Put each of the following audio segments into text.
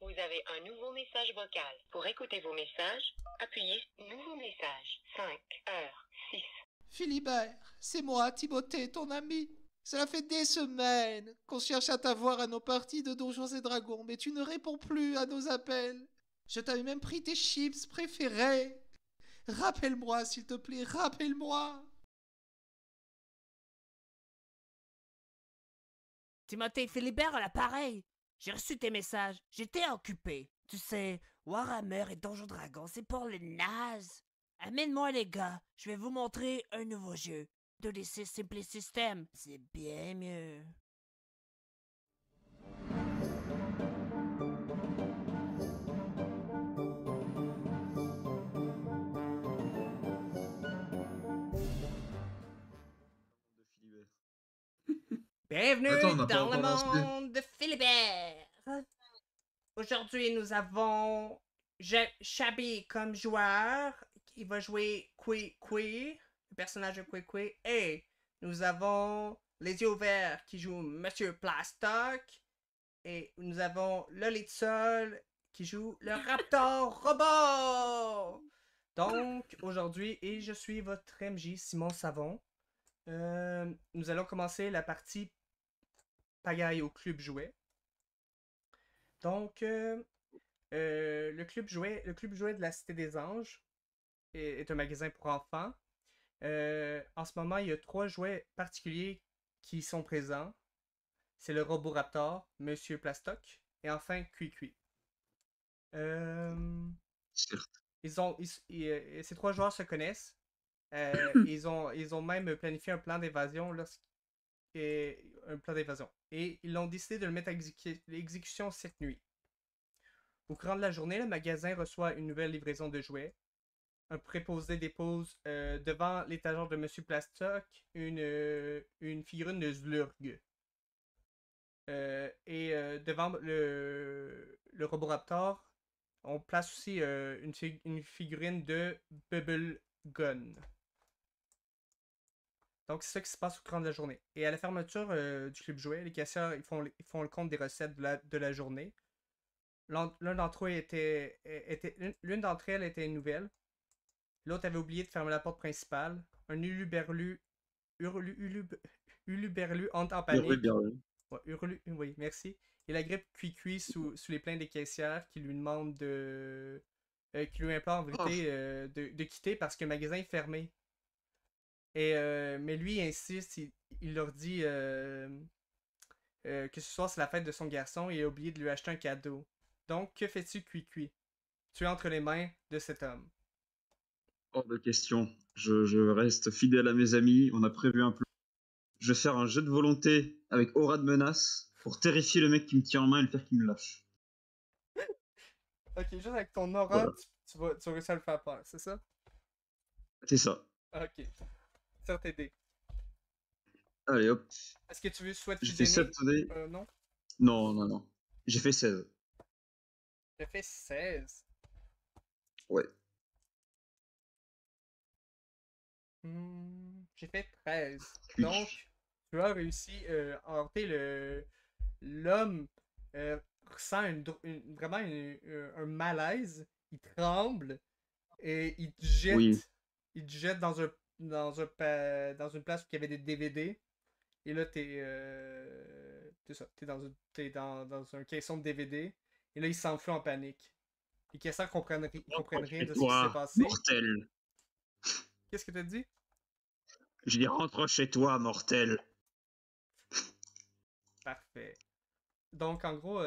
Vous avez un nouveau message vocal. Pour écouter vos messages, appuyez Nouveau message. 5h06. Philibert, c'est moi, Timothée, ton ami. Cela fait des semaines qu'on cherche à t'avoir à nos parties de Donjons et Dragons, mais tu ne réponds plus à nos appels. Je t'avais même pris tes chips préférés. Rappelle-moi, s'il te plaît, rappelle-moi. Timothée Philibert à l'appareil. J'ai reçu tes messages. J'étais occupé. Tu sais, Warhammer et Donjons Dragons, c'est pour les nazes. Amène-moi les gars. Je vais vous montrer un nouveau jeu. 2D6 Simply System. C'est bien mieux. Bienvenue Attends, on n'a pas dans le encore lancé. monde de Philibert. Aujourd'hui, nous avons Shabby comme joueur. Il va jouer Kui, le personnage de Kui. Et nous avons les yeux ouverts qui joue Monsieur Plastoc. Et nous avons Lolitsol qui joue le Raptor Robot. Donc, aujourd'hui, et je suis votre MJ Simon Savon. Nous allons commencer la partie pagaille au club jouet. Donc, le club jouet de la Cité des Anges est un magasin pour enfants. En ce moment, il y a 3 jouets particuliers qui sont présents. C'est le Robot Raptor, Monsieur Plastoc, et enfin Cui. Certes. Ces 3 joueurs se connaissent. Ils ont même planifié un plan d'évasion Et ils ont décidé de le mettre à l'exécution cette nuit. Au courant de la journée, le magasin reçoit une nouvelle livraison de jouets. Un préposé dépose devant l'étagère de Monsieur Plastoc une figurine de Zlurg. Devant le Roboraptor, on place aussi une figurine de Bubble Gun. Donc, c'est ça qui se passe au courant de la journée. Et à la fermeture du club jouet, les caissières ils font le compte des recettes de la journée. L'une d'entre elles était nouvelle. L'autre avait oublié de fermer la porte principale. Un uluberlu entre en panique. Ouais, oui, merci. Il agrippe Cui sous les plaintes des caissières qui lui demandent qui lui implorent en vérité de quitter parce que le magasin est fermé. Mais lui il insiste, il leur dit que ce soir c'est la fête de son garçon et il a oublié de lui acheter un cadeau. Donc, que fais-tu, Cui? Tu es entre les mains de cet homme. Hors de question. Je reste fidèle à mes amis. On a prévu un plan. Je vais faire un jeu de volonté avec aura de menace pour terrifier le mec qui me tient en main et le faire qu'il me lâche. Ok, juste avec ton aura, Voilà. tu vas réussir à le faire peur, c'est ça? C'est ça. Ok. Sors tes dés. Allez hop. Est-ce que tu souhaites J'ai fait fusionner? 7 dés. Non. Non. J'ai fait 16. J'ai fait 16. Ouais. J'ai fait 13. Oui. Donc, tu as réussi à heurter l'homme ressent vraiment un malaise. Il tremble et il te jette. Oui. Il te jette dans une place où il y avait des DVD. Et là, t'es dans un caisson de DVD. Et là, il s'enfuit en panique. Les caissières comprennent rien de ce qui s'est passé. Mortel. Qu'est-ce que t'as dit? Je dis rentre chez toi, mortel. Parfait. Donc, en gros,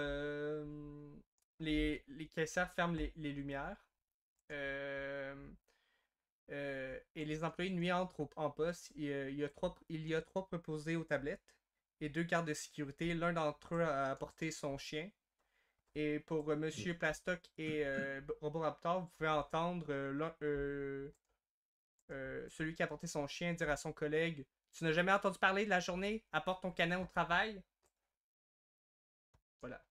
les caissières ferment les lumières. Et les employés de nuit entrent en poste. Il y a 3 préposés aux tablettes et 2 gardes de sécurité. L'un d'entre eux a apporté son chien. Et pour Monsieur Plastoc et Roboraptor, vous pouvez entendre celui qui a apporté son chien dire à son collègue: Tu n'as jamais entendu parler de la journée? Apporte ton canin au travail. Voilà.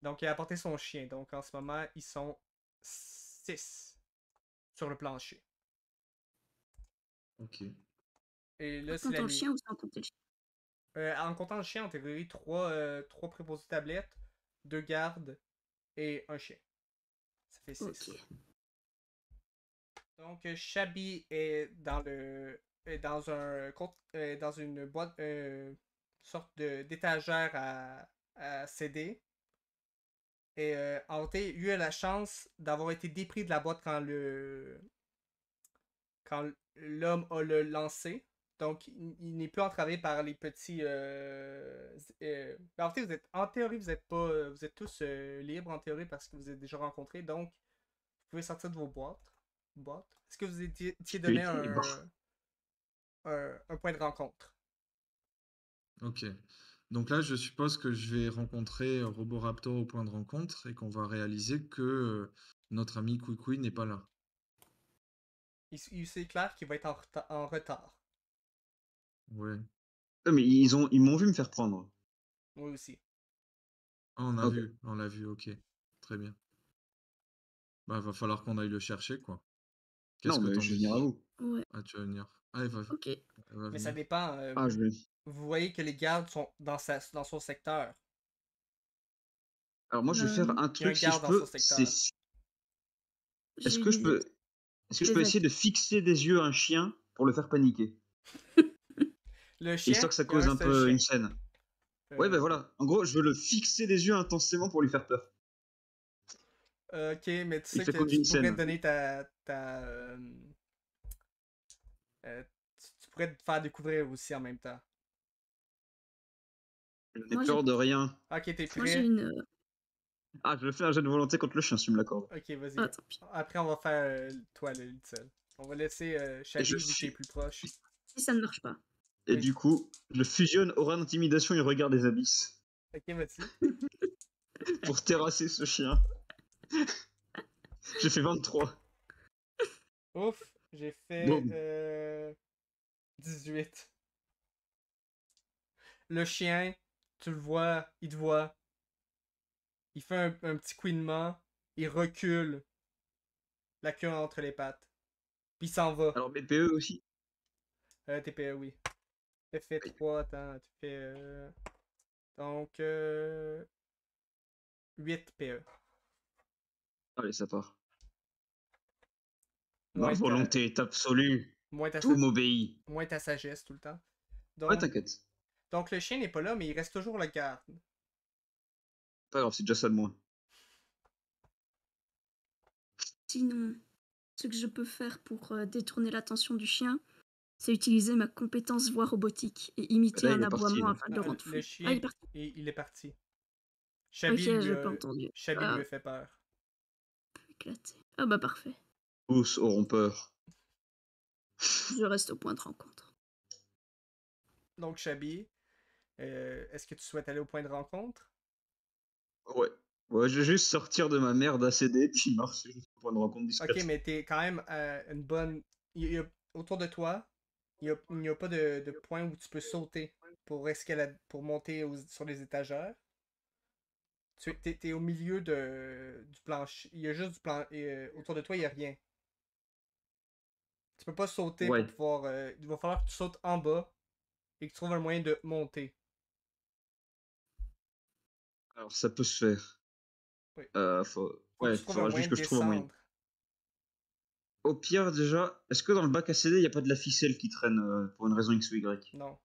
Donc, il a apporté son chien. Donc, en ce moment, ils sont 6 sur le plancher. Ok. Et là, c'est Sans la ton nuit. chien ou sans ton petit chien? En comptant le chien, en théorie, trois préposés tablettes, 2 gardes et un chien. Ça fait 6. Ok. Donc, Shabby est dans une boîte, sorte d'étagère à céder. Et en fait, lui a la chance d'avoir été dépris de la boîte quand l'homme a le lancé. Donc, il n'est plus entravé par les petits. En fait, en théorie, vous êtes pas, vous êtes tous libres en théorie parce que vous êtes déjà rencontrés. Donc, vous pouvez sortir de vos boîtes. Est-ce que vous étiez donné un point de rencontre? Ok. Donc là, je suppose que je vais rencontrer Roboraptor au point de rencontre et qu'on va réaliser que notre ami Kwikwi n'est pas là. C'est clair qu'il va être en retard. Ouais. Mais ils m'ont vu me faire prendre. Moi aussi. Ah, on Ok. l'a vu, ok. Très bien. Bah, va falloir qu'on aille le chercher, quoi. Qu'est-ce Non, que mais t'en je vais dis? venir à vous. Ouais. Ah, tu vas venir. Ah, elle va Ok. Mais ça venir. dépend. Ah, je vais. Vous voyez que les gardes sont dans son secteur. Alors moi, je vais faire un Il y a un truc si je garde dans son peux. secteur. Est-ce J'ai que une je idée. peux, est-ce que je peux Vas-y. essayer de fixer des yeux à un chien pour le faire paniquer, Le chien, histoire que ça il y a cause un un seul peu chien. une scène. Ouais, ben Euh, voilà. En gros, je veux le fixer des yeux intensément pour lui faire peur. Ok, mais tu Il sais fait que comme tu une pourrais scène. donner tu pourrais te faire découvrir aussi en même temps. Je n'ai Moi, peur de rien. Ok, t'es Moi, j'ai prêt? une. Ah, je fais un jet de volonté contre le chien, si tu me l'accordes. Ok, vas-y. Ah, tant pis. Après, on va faire toi, le Little. On va laisser Et Shabby je vu qu'il est suis. plus proche. Si ça ne marche pas. Et Oui. du coup, je fusionne aura d'intimidation et regard des abysses Ok, vas-y. pour terrasser ce chien. J'ai fait 23. Ouf, j'ai fait Boum. 18. Le chien, tu le vois, il te voit. Il fait un petit couinement. Il recule, la queue entre les pattes. Puis il s'en va. Alors BPE aussi. TPE, oui. Tu fait Oui. 3, attends, tu fais. Donc, 8 PE. Allez, ça part. Ma Moins ta, volonté est absolue. moins ta, Tout sa- m'obéit. moins ta sagesse tout le temps. Ouais, Donc, t'inquiète. donc le chien n'est pas là, mais il reste toujours le garde. Pas grave, c'est déjà ça de moins. Sinon, ce que je peux faire pour détourner l'attention du chien, c'est utiliser ma compétence voix robotique et imiter Là, un il est parti, aboiement là. afin de le rendre Le fou. chien, Ah, il est parti. il est parti. Ok, Shabby j'ai pas entendu. lui a fait peur. Éclaté. Ah bah parfait. Tous auront peur. Je reste au point de rencontre. Donc, Shabby, est-ce que tu souhaites aller au point de rencontre? Ouais. Ouais, je vais juste sortir de ma merde ACD puis marcher jusqu'au point de rencontre discrète. Ok, mais t'es quand même une bonne. Autour de toi, il n'y a pas de point où tu peux sauter pour monter sur les étagères. T'es au milieu du plancher. Il y a juste du plan. Autour de toi, il n'y a rien. Tu peux pas sauter Ouais. pour pouvoir. Il va falloir que tu sautes en bas et que tu trouves un moyen de monter. Alors ça peut se faire. Oui. Faut Faut que ouais, tu trouves un faudra moyen juste de que je trouve un moyen. descendre. Au pire, déjà, est-ce que dans le bac ACD, il n'y a pas de la ficelle qui traîne pour une raison X ou Y? Non.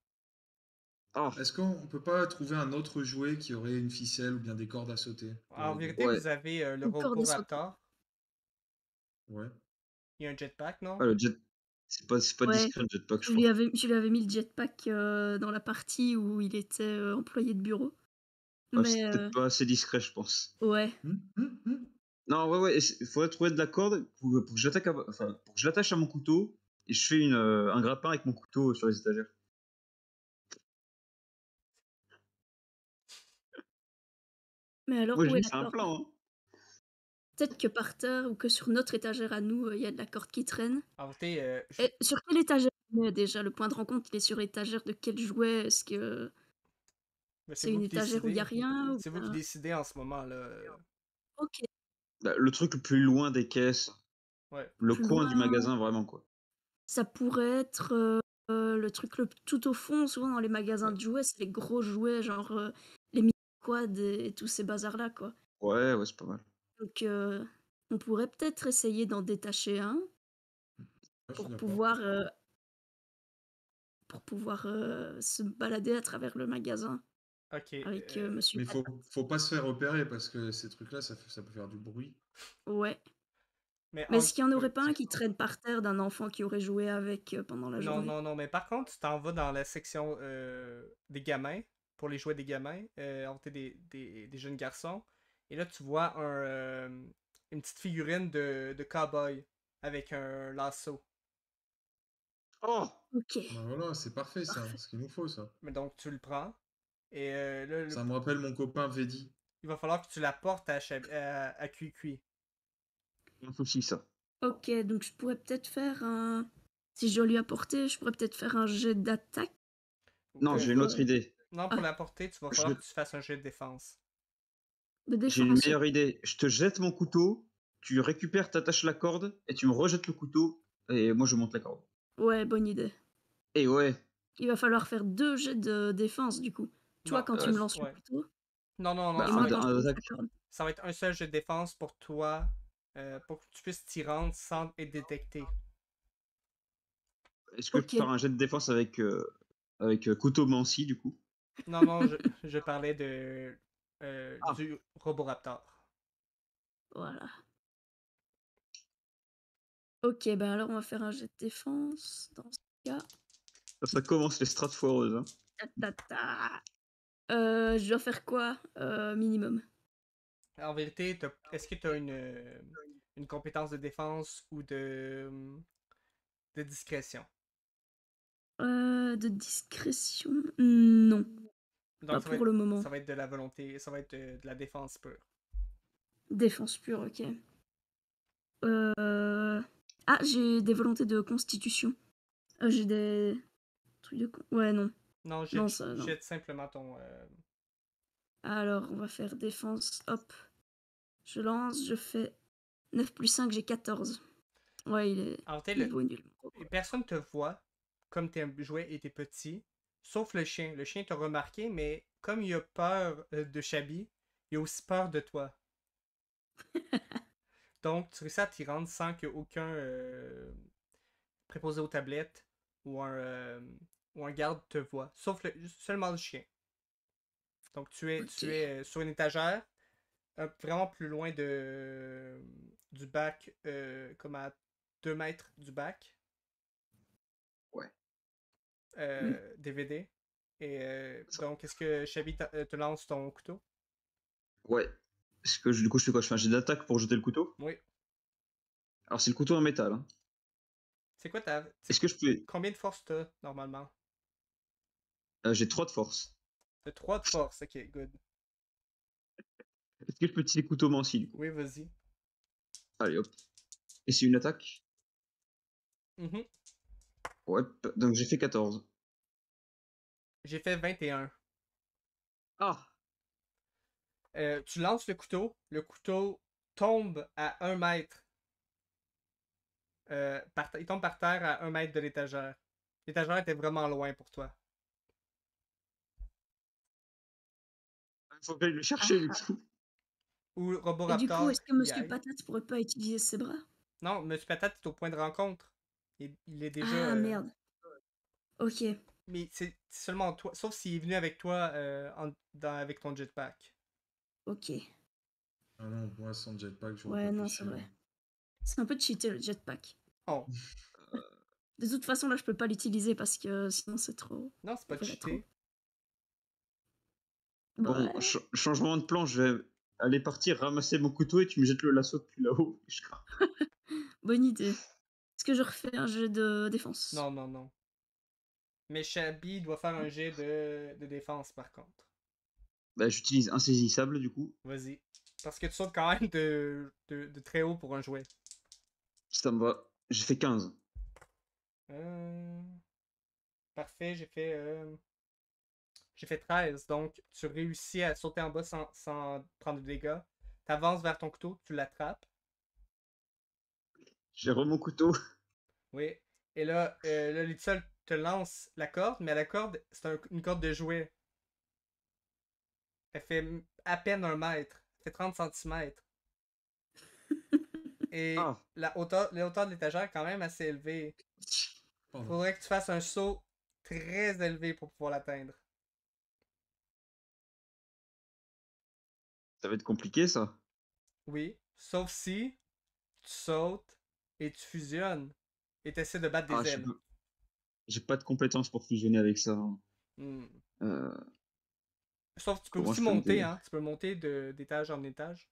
Ah, Est-ce qu'on peut pas trouver un autre jouet qui aurait une ficelle ou bien des cordes à sauter pour En aider? vérité, Ouais. vous avez le Une corde robot à sauter. Raptor. Ouais. Il y a un jetpack, non? ah, le jet. C'est pas Ouais. discret le jetpack, je Je lui crois. avais mis le jetpack dans la partie où il était employé de bureau. Ah, c'est Mais peut-être pas assez discret, je pense. ouais. Non, ouais, il faudrait trouver de la corde pour que j'attaque pour que je l'attache à mon couteau et je fais un grappin avec mon couteau sur les étagères. Mais alors, Moi, je où est dis, la c'est un corde? plan, hein. Peut-être que par terre ou que sur notre étagère à nous, il y a de la corde qui traîne. En vérité, Et sur quelle étagère on est déjà? Le point de rencontre, il est sur étagère de quel jouet? Est-ce que mais c'est vous une qui étagère où il n'y a décidez. rien? C'est vous qui décidez en ce moment là. Ok. Bah, le truc le plus loin des caisses, Ouais. le Plus coin du loin. magasin, vraiment, quoi. Ça pourrait être Le truc tout au fond, souvent dans les magasins de jouets, c'est les gros jouets, genre les mini-quads et tous ces bazars-là, quoi. Ouais, c'est pas mal. Donc, on pourrait peut-être essayer d'en détacher un Ouais, je suis pour d'accord. pouvoir, euh, pour pouvoir se balader à travers le magasin Ok. avec Monsieur Mais Patate. faut pas se faire repérer parce que ces trucs-là, ça peut faire du bruit. Ouais. Mais Mais est-ce qu'il n'y en aurait pas un qui traîne par terre d'un enfant qui aurait joué avec pendant la Non, journée? non, non, mais par contre, tu t'en vas dans la section des gamins, pour les jouets des gamins, des jeunes garçons, et là, tu vois une petite figurine de cow-boy avec un lasso. Oh! Ok. Bah voilà, c'est parfait ça, Parfait. ce qu'il nous faut ça. Mais donc, tu le prends, et là, Ça me rappelle mon copain Vedi. il va falloir que tu la portes à Cuicui. Un souci, ça. Ok, donc je pourrais peut-être faire un... Si je dois lui apporter, je pourrais peut-être faire un jet d'attaque. Non, j'ai une autre idée. Non, pour Ah. la porter, tu vas Je- falloir que tu fasses un jet de défense. De J'ai une défense. meilleure idée. Je te jette mon couteau, tu récupères, t'attaches la corde, et tu me rejettes le couteau, et moi je monte la corde. Ouais, bonne idée. Et ouais, Il va falloir faire 2 jets de défense, du coup. Toi, Non, quand tu me lances ouais. le couteau, Non, non, non, bah, et ça moi, va, quand je un lance la attaque. corde. ça va être un seul jet de défense pour toi, pour que tu puisses t'y rendre sans être détecté. Est-ce que je Ok. peux faire un jet de défense avec couteau Mancy, du coup? Non, non, je parlais Ah. du Roboraptor. Voilà. Ok, ben alors on va faire un jet de défense. Dans ce cas... Ça commence les strates foireuses. Hein. Ta, ta, ta. Je dois faire quoi minimum? En vérité, est-ce que tu as une compétence de défense ou de discrétion? De discrétion? Non, Donc, pas ça va pour le moment. ça va être de la volonté, ça va être de la défense pure. Défense pure, ok. Ah, j'ai des volontés de constitution. J'ai des trucs de... Ouais, non. Non, Non, ça, non. jette simplement ton. Alors, on va faire défense. Hop. Je lance, je fais 9 plus 5, j'ai 14. Ouais, il est Alors, t'es niveau nul. personne te voit comme t'es un jouet et t'es petit, sauf le chien. Le chien t'a remarqué, mais comme il a peur de Chabi, il a aussi peur de toi. Donc, tu réussis à t'y rendre sans qu'aucun préposé aux tablettes ou un garde te voit, sauf seulement le chien. Donc, tu es sur une étagère, vraiment plus loin du bac, comme à 2 mètres du bac. Ouais. DVD. Et donc, est-ce que Chabi te lance ton couteau? Ouais. Est-ce que du coup, je fais quoi? Je fais un jet d'attaque pour jeter le couteau? Oui. Alors, c'est le couteau en métal. Hein. C'est quoi Est-ce que je peux. combien de force t'as, normalement? J'ai 3 de force. T'as 3 de force, ok, good. Est-ce que je peux utiliser couteau Mancy, du coup? Oui, vas-y. Allez, hop. Et c'est une attaque? Mhm. Ouais, donc j'ai fait 14. J'ai fait 21. Ah! Tu lances le couteau tombe à 1 mètre. Il tombe par terre à 1 mètre de l'étagère. L'étagère était vraiment loin pour toi. Il faut que j'aille le chercher, du coup. Ou Et du Roboraptor coup, est-ce que y Monsieur aille. Patate pourrait pas utiliser ses bras? Non, Monsieur Patate est au point de rencontre. Il est déjà. Ah, merde. Ok. Mais c'est seulement toi. Sauf s'il est venu avec toi avec ton jetpack. Ok. Ah non, moi sans jetpack, j'aurais Ouais, pas non, pu c'est suivre. vrai. C'est un peu cheaté le jetpack. Oh. De toute façon, là, je peux pas l'utiliser parce que sinon c'est trop. Non, c'est pas Ça ferait cheaté. Bon, Ouais. changement de plan, je vais aller partir ramasser mon couteau et tu me jettes le lasso depuis là-haut. Bonne idée. Est-ce que je refais un jeu de défense? Non, non, non. Mais Chabi doit faire un jet de défense par contre. Bah, j'utilise insaisissable, du coup. Vas-y. Parce que tu sautes quand même de très haut pour un jouet. Ça me va. J'ai fait 15. Parfait, j'ai fait 13. Donc, tu réussis à sauter en bas sans prendre de dégâts. Tu avances vers ton couteau, tu l'attrapes. J'ai mon couteau. Oui. Et là, Litzel te lance la corde, mais la corde, c'est une corde de jouet. Elle fait à peine 1 mètre. Elle fait 30 centimètres. Et Ah, la hauteur de l'étagère est quand même assez élevée. Pardon. Faudrait que tu fasses un saut très élevé pour pouvoir l'atteindre. ça va être compliqué ça. Oui, sauf si tu sautes et tu fusionnes et tu essaies de battre Ah, des ailes. j'ai pas de compétences pour fusionner avec ça. Hmm. Euh, Sauf que tu peux comment aussi je peux monter, m'aider? hein. Tu peux monter d'étage en étage.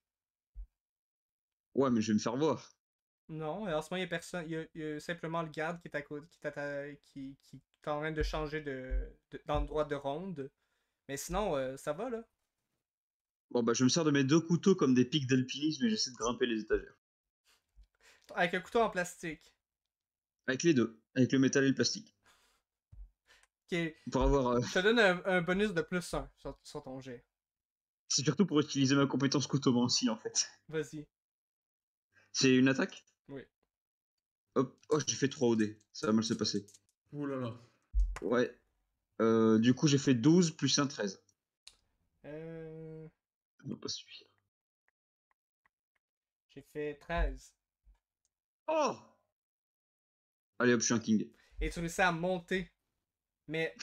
Ouais, mais je vais me faire voir. Non, en ce moment, il y a personne. Il y a simplement le garde qui est à côté, qui est en train de changer d'endroit de ronde. Mais sinon, ça va, là. Bon, bah, je me sers de mes 2 couteaux comme des pics d'alpinisme et j'essaie de grimper les étagères. Avec un couteau en plastique. Avec les deux, avec le métal et le plastique. Qui Pour avoir. Je te donne un bonus de plus 1 sur ton jet. C'est surtout pour utiliser ma compétence couteau aussi en fait. Vas-y. C'est une attaque? Oui. Hop, oh, j'ai fait 3 OD. Ça va mal se passer. Ouh là là. Ouais. Du coup, j'ai fait 12 plus 1, 13. Euh, Ça va pas suffire. J'ai fait 13. Oh! Allez hop, je suis un king. Et tu réussis à monter. Mais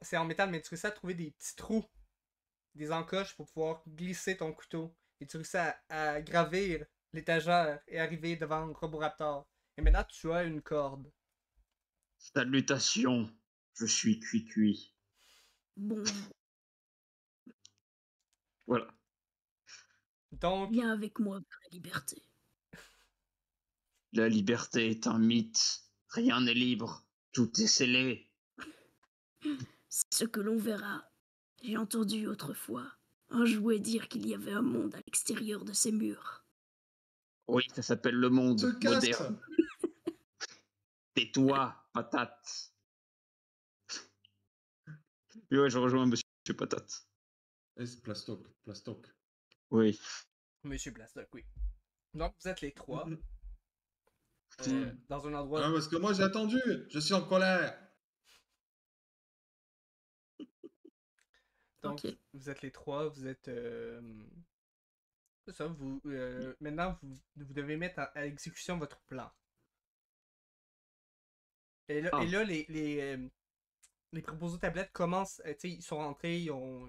c'est en métal, mais tu réussis à trouver des petits trous, des encoches pour pouvoir glisser ton couteau. Et tu réussis à gravir l'étagère et arriver devant Roboraptor. Et maintenant, tu as une corde. Salutations, je suis cuit. Bon, Voilà. Donc, viens avec moi vers la liberté. La liberté est un mythe. Rien n'est libre. Tout est scellé. C'est ce que l'on verra. J'ai entendu autrefois un jouet dire qu'il y avait un monde à l'extérieur de ces murs. Oui, ça s'appelle le monde Ce casque. moderne. Tais-toi, patate. Et ouais, je rejoins Monsieur Patate. C'est plastoc. Plastoc. Oui. Monsieur Blastock, oui. Donc, vous êtes les trois Mm. dans un endroit. Ah, parce que moi j'ai attendu. Je suis en colère. Donc, Ok. vous êtes les trois, vous êtes. C'est ça, maintenant, vous devez mettre à exécution votre plan. Ah. Et là les proposés tablettes commencent. Tu sais, ils sont rentrés, ils ont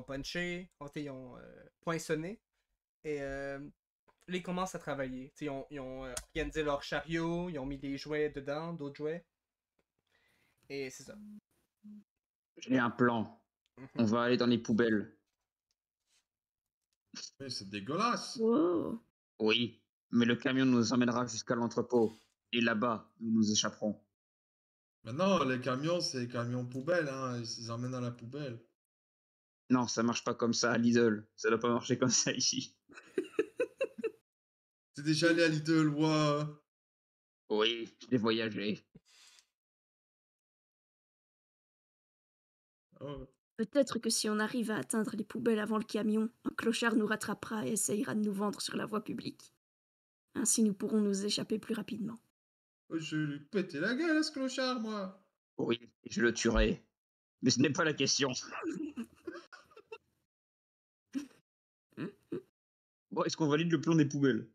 punché, ils ont poinçonné. Et là, ils commencent à travailler. Tu sais, ils ont organisé leur chariot, ils ont mis des jouets dedans, d'autres jouets. Et c'est ça. J'ai un plan. Mhm. On va aller dans les poubelles. Mais c'est dégueulasse. Wow. Oui, mais le camion nous emmènera jusqu'à l'entrepôt. Et là-bas, nous nous échapperons. Maintenant, les camions, c'est les camions poubelles. Hein. Ils les emmènent à la poubelle. Non, ça marche pas comme ça à Lidl. Ça doit pas marcher comme ça ici. T'es déjà allé à Lidl, ouah. Oui, j'ai voyagé. Oh. Peut-être que si on arrive à atteindre les poubelles avant le camion, un clochard nous rattrapera et essayera de nous vendre sur la voie publique. Ainsi nous pourrons nous échapper plus rapidement. Je vais lui péter la gueule à ce clochard, moi. Oui, je le tuerai. Mais ce n'est pas la question. Bon, est-ce qu'on valide le plan des poubelles?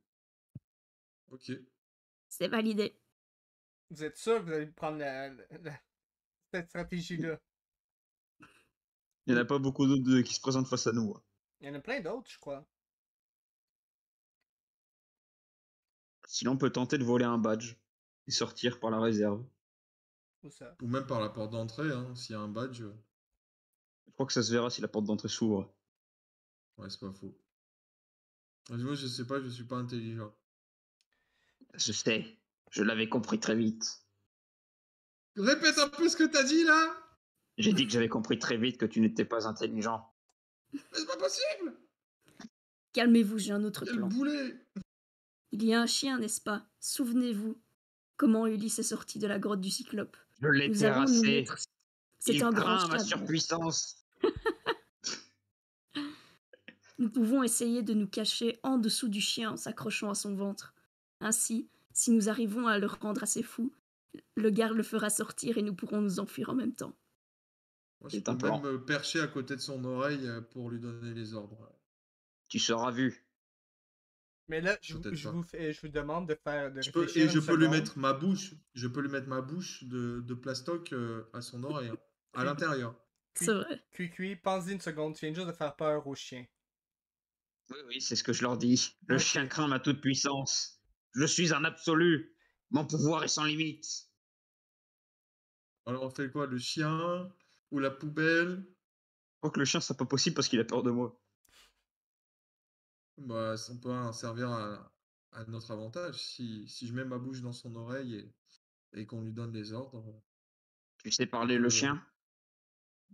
Ok. C'est validé. Vous êtes sûr que vous allez prendre cette stratégie-là? Il n'y en a pas beaucoup d'autres qui se présentent face à nous. Il y en a plein d'autres, je crois. Sinon, on peut tenter de voler un badge et sortir par la réserve. Où ça? Ou même par la porte d'entrée, hein, s'il y a un badge. Je crois que ça se verra si la porte d'entrée s'ouvre. Ouais, c'est pas faux. Moi, je sais pas, je suis pas intelligent. Je sais, je l'avais compris très vite. Répète un peu ce que t'as dit, là. J'ai dit que j'avais compris très vite que tu n'étais pas intelligent. Mais c'est pas possible. Calmez-vous, j'ai un autre Quel plan. boulet. Il y a un chien, n'est-ce pas? Souvenez-vous comment Ulysse est sorti de la grotte du Cyclope. Je l'ai Nous allons nous terrassé. mettre... C'est Il un grand craint ma chat. surpuissance. Nous pouvons essayer de nous cacher en dessous du chien en s'accrochant à son ventre. Ainsi, si nous arrivons à le rendre assez fou, Le garde le fera sortir et nous pourrons nous enfuir en même temps. Moi, je C'est peux un plan. même me percher à côté de son oreille pour lui donner les ordres. Tu seras vu. Mais là, je Peut-être pas. vous demande de Je peux, réfléchir et une je peux lui seconde. mettre ma bouche. Je peux lui mettre ma bouche de plastoc à son oreille, hein, à l'intérieur. C'est vrai. Cui, pense-y une seconde, tu viens juste de faire peur au chien. Oui, c'est ce que je leur dis. Le Ok. chien craint ma toute puissance. Je suis un absolu. Mon pouvoir est sans limite. Alors on fait quoi, le chien ou la poubelle? Je crois que le chien, c'est pas possible parce qu'il a peur de moi. Bah, on peut en servir à notre avantage. Si je mets ma bouche dans son oreille et qu'on lui donne des ordres, Tu sais il parler le peut. chien?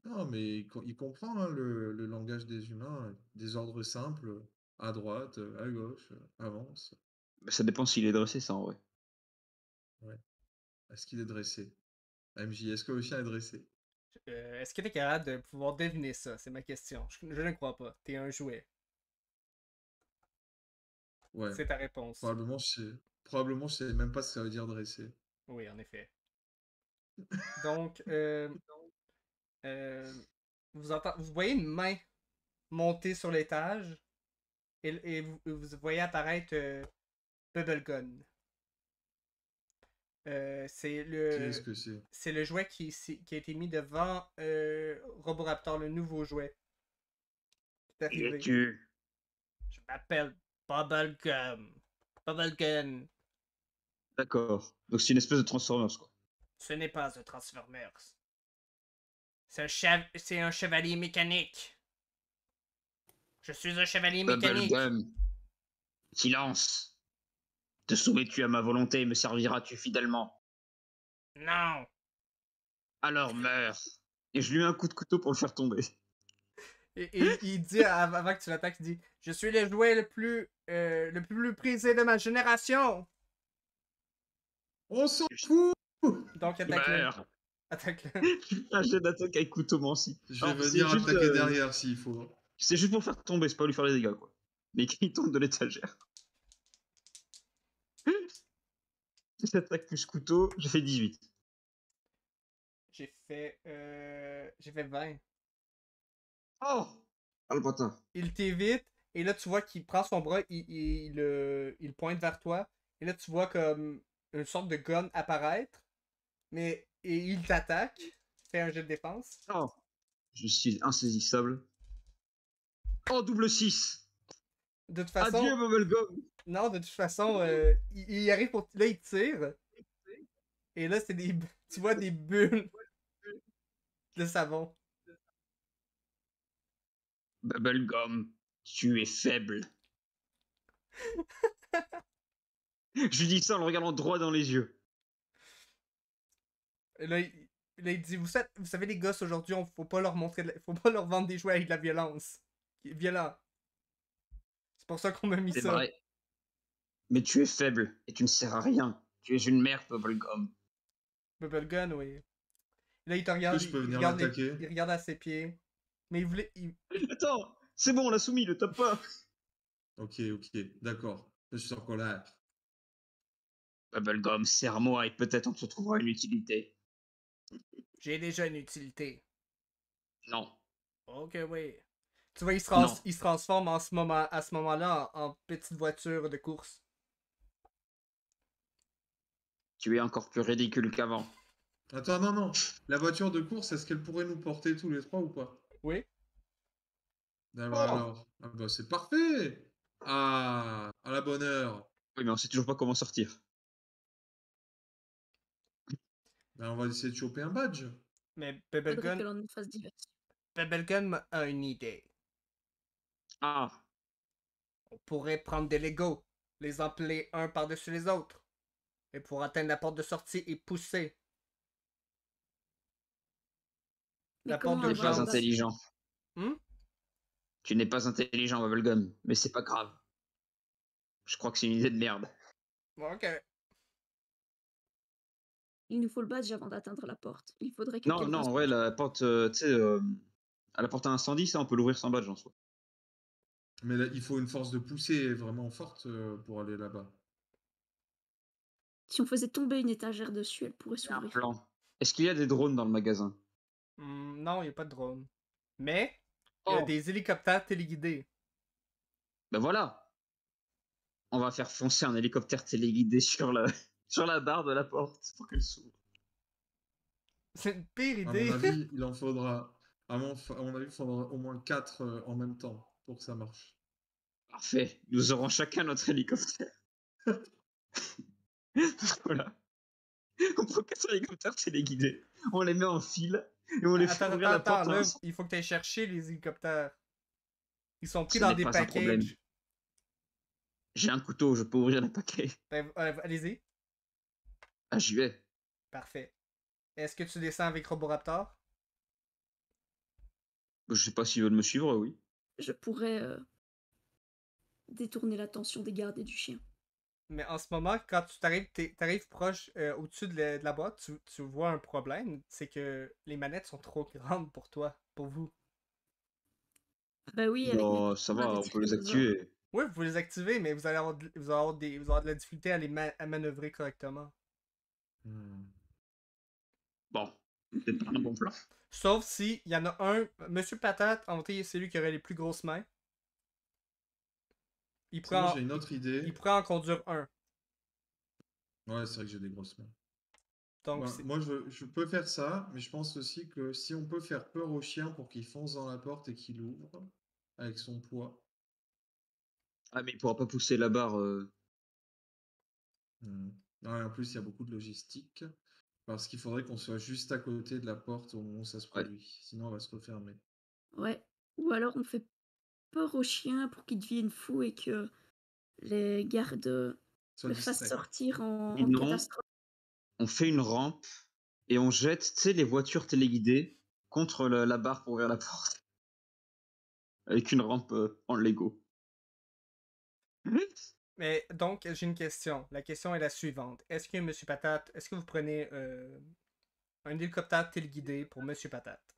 Non, mais il comprend hein, le langage des humains, des ordres simples, à droite, à gauche, avance. Bah, ça dépend s'il est dressé, ça, en vrai. Ouais. Est-ce qu'il est dressé? MJ, est-ce que le chien est dressé? Est-ce que t'es capable de pouvoir deviner ça? C'est ma question. Je ne crois pas. T'es un jouet. Ouais. C'est ta réponse. Probablement, je sais même pas ce que ça veut dire dressé. Oui, en effet. Donc, vous voyez une main monter sur l'étage et vous voyez apparaître Bubblegun. Qu'est-ce que c'est? C'est le jouet qui a été mis devant Roboraptor, le nouveau jouet. Qui est Qui arrivé. es-tu? Je m'appelle Bubblegum. Bubblegun. D'accord. Donc c'est une espèce de Transformers, quoi. Ce n'est pas un Transformers. C'est un chevalier mécanique. Je suis un chevalier mécanique. Bubblegum. Silence. Te soumets-tu à ma volonté et me serviras-tu fidèlement? Non. Alors meurs. Et je lui mets un coup de couteau pour le faire tomber. Et il dit, avant que tu l'attaques, il dit « Je suis le jouet le plus prisé de ma génération. On s'en fout! » Donc attaque-le. Meurs. Attaque-le. Un jet d'attaque avec couteau manci. Je vais Alors, venir c'est juste, attaquer derrière s'il faut. C'est juste pour faire tomber, c'est pas lui faire les dégâts, quoi. Mais qu'il tombe de l'étagère. Cette attaque plus couteau, j'ai fait 18. J'ai fait 20. Oh! Ah le bâtard. Il t'évite, et là tu vois qu'il prend son bras, il pointe vers toi, et là tu vois comme une sorte de gun apparaître, et il t'attaque. Fais un jet de défense. Oh! Je suis insaisissable. Oh, double 6! De toute façon. Adieu, Bubblegum! Non, de toute façon, il arrive pour. Là, il tire. Et là, c'est des. Tu vois des bulles de savon. Bubblegum, tu es faible. Je lui dis ça en le regardant droit dans les yeux. Et là, il dit vous savez, les gosses aujourd'hui, faut pas leur faut pas leur vendre des jouets avec de la violence. Violent. C'est pour ça qu'on m'a mis C'est ça. vrai. Mais tu es faible et tu ne sers à rien. Tu es une merde, Bubblegum. Bubblegun, oui. Là, il te regarde. Est-ce que je peux venir regarde l'attaquer? il regarde à ses pieds. Mais il voulait. Attends, c'est bon, on l'a soumis, le tape pas. Ok, d'accord. Je suis en colère. Bubblegum, serre-moi et peut-être on te trouvera une utilité. J'ai déjà une utilité. Non. Ok, oui. Tu vois, il se transforme à ce moment-là en petite voiture de course. Tu es encore plus ridicule qu'avant. Attends, non. La voiture de course, est-ce qu'elle pourrait nous porter tous les trois ou pas? Oui. Ah bah alors, ah bah c'est parfait! Ah, à la bonne heure. Oui, mais on sait toujours pas comment sortir. Ben, on va essayer de choper un badge. Mais Faudrait que Bubblegun l'on nous fasse diversion. a une idée. Ah, On pourrait prendre des Legos, les empiler un par-dessus les autres, et pour atteindre la porte de sortie et pousser. Mais La comment porte tu n'es d'urgence. pas intelligent. Hmm? Tu n'es pas intelligent, Bubblegum, mais c'est pas grave. Je crois que c'est une idée de merde. Ok. Il nous faut le badge avant d'atteindre la porte. Il faudrait que Non, quelqu'un se ouais, penche. la porte, tu sais, à la porte à incendie, ça, on peut l'ouvrir sans badge en soi. Mais là, il faut une force de poussée vraiment forte pour aller là-bas. Si on faisait tomber une étagère dessus, elle pourrait C'est un s'ouvrir. plan. Est-ce qu'il y a des drones dans le magasin? Non, il n'y a pas de drone. Mais, il y a Oh, des hélicoptères téléguidés. ben voilà. On va faire foncer un hélicoptère téléguidé sur la barre de la porte pour qu'elle s'ouvre. C'est une pire À mon idée. avis, il en faudra. À mon avis, il faudra au moins 4 en même temps pour que ça marche. Parfait. Nous aurons chacun notre hélicoptère. Voilà. On prend 4 hélicoptères téléguidés. On les met en file et on les fait Attends, ouvrir la porte. là, il faut que tu ailles chercher les hélicoptères. Ils sont pris Ce dans n'est des pas un problème. packages. J'ai un couteau, je peux ouvrir le paquet. Ben, allez-y. Ah, j'y vais. Parfait. Est-ce que tu descends avec Roboraptor? Je sais pas s'ils veulent me suivre, oui. Je pourrais détourner l'attention des gardes et du chien. Mais en ce moment, quand tu t'arrives proche au-dessus de la boîte, tu vois un problème. C'est que les manettes sont trop grandes pour toi, pour vous. Bah oui, avec Bon, mes ça bras va, de on peut les tyrannosaure. activer. Oui, vous pouvez les activer, mais vous allez avoir vous allez avoir de la difficulté à les à manœuvrer correctement. Hmm. Bon, c'est pas un bon plan. Sauf si il y en a un, Monsieur Patate, en vrai, c'est lui qui aurait les plus grosses mains. Il Sinon, pourrait j'ai une autre idée. il pourrait en conduire un. Ouais, c'est vrai que j'ai des grosses mains. Donc, Ben, moi, je peux faire ça, mais je pense aussi que si on peut faire peur au chien pour qu'il fonce dans la porte et qu'il ouvre avec son poids. Ah, mais il pourra pas pousser la barre. Hmm. Ouais, en plus, il y a beaucoup de logistique. Parce qu'il faudrait qu'on soit juste à côté de la porte au moment où ça se Ouais. produit. Sinon, elle va se refermer. Ouais. Ou alors on fait peur au chien pour qu'il devienne fou et que les gardes Soit le fassent distrait. sortir en Sinon, catastrophe. on fait une rampe et on jette, tu sais, les voitures téléguidées contre la barre pour ouvrir la porte. Avec une rampe en Lego. mais donc, j'ai une question. La question est la suivante. Est-ce que Monsieur Patate, est-ce que vous prenez un hélicoptère téléguidé pour Monsieur Patate?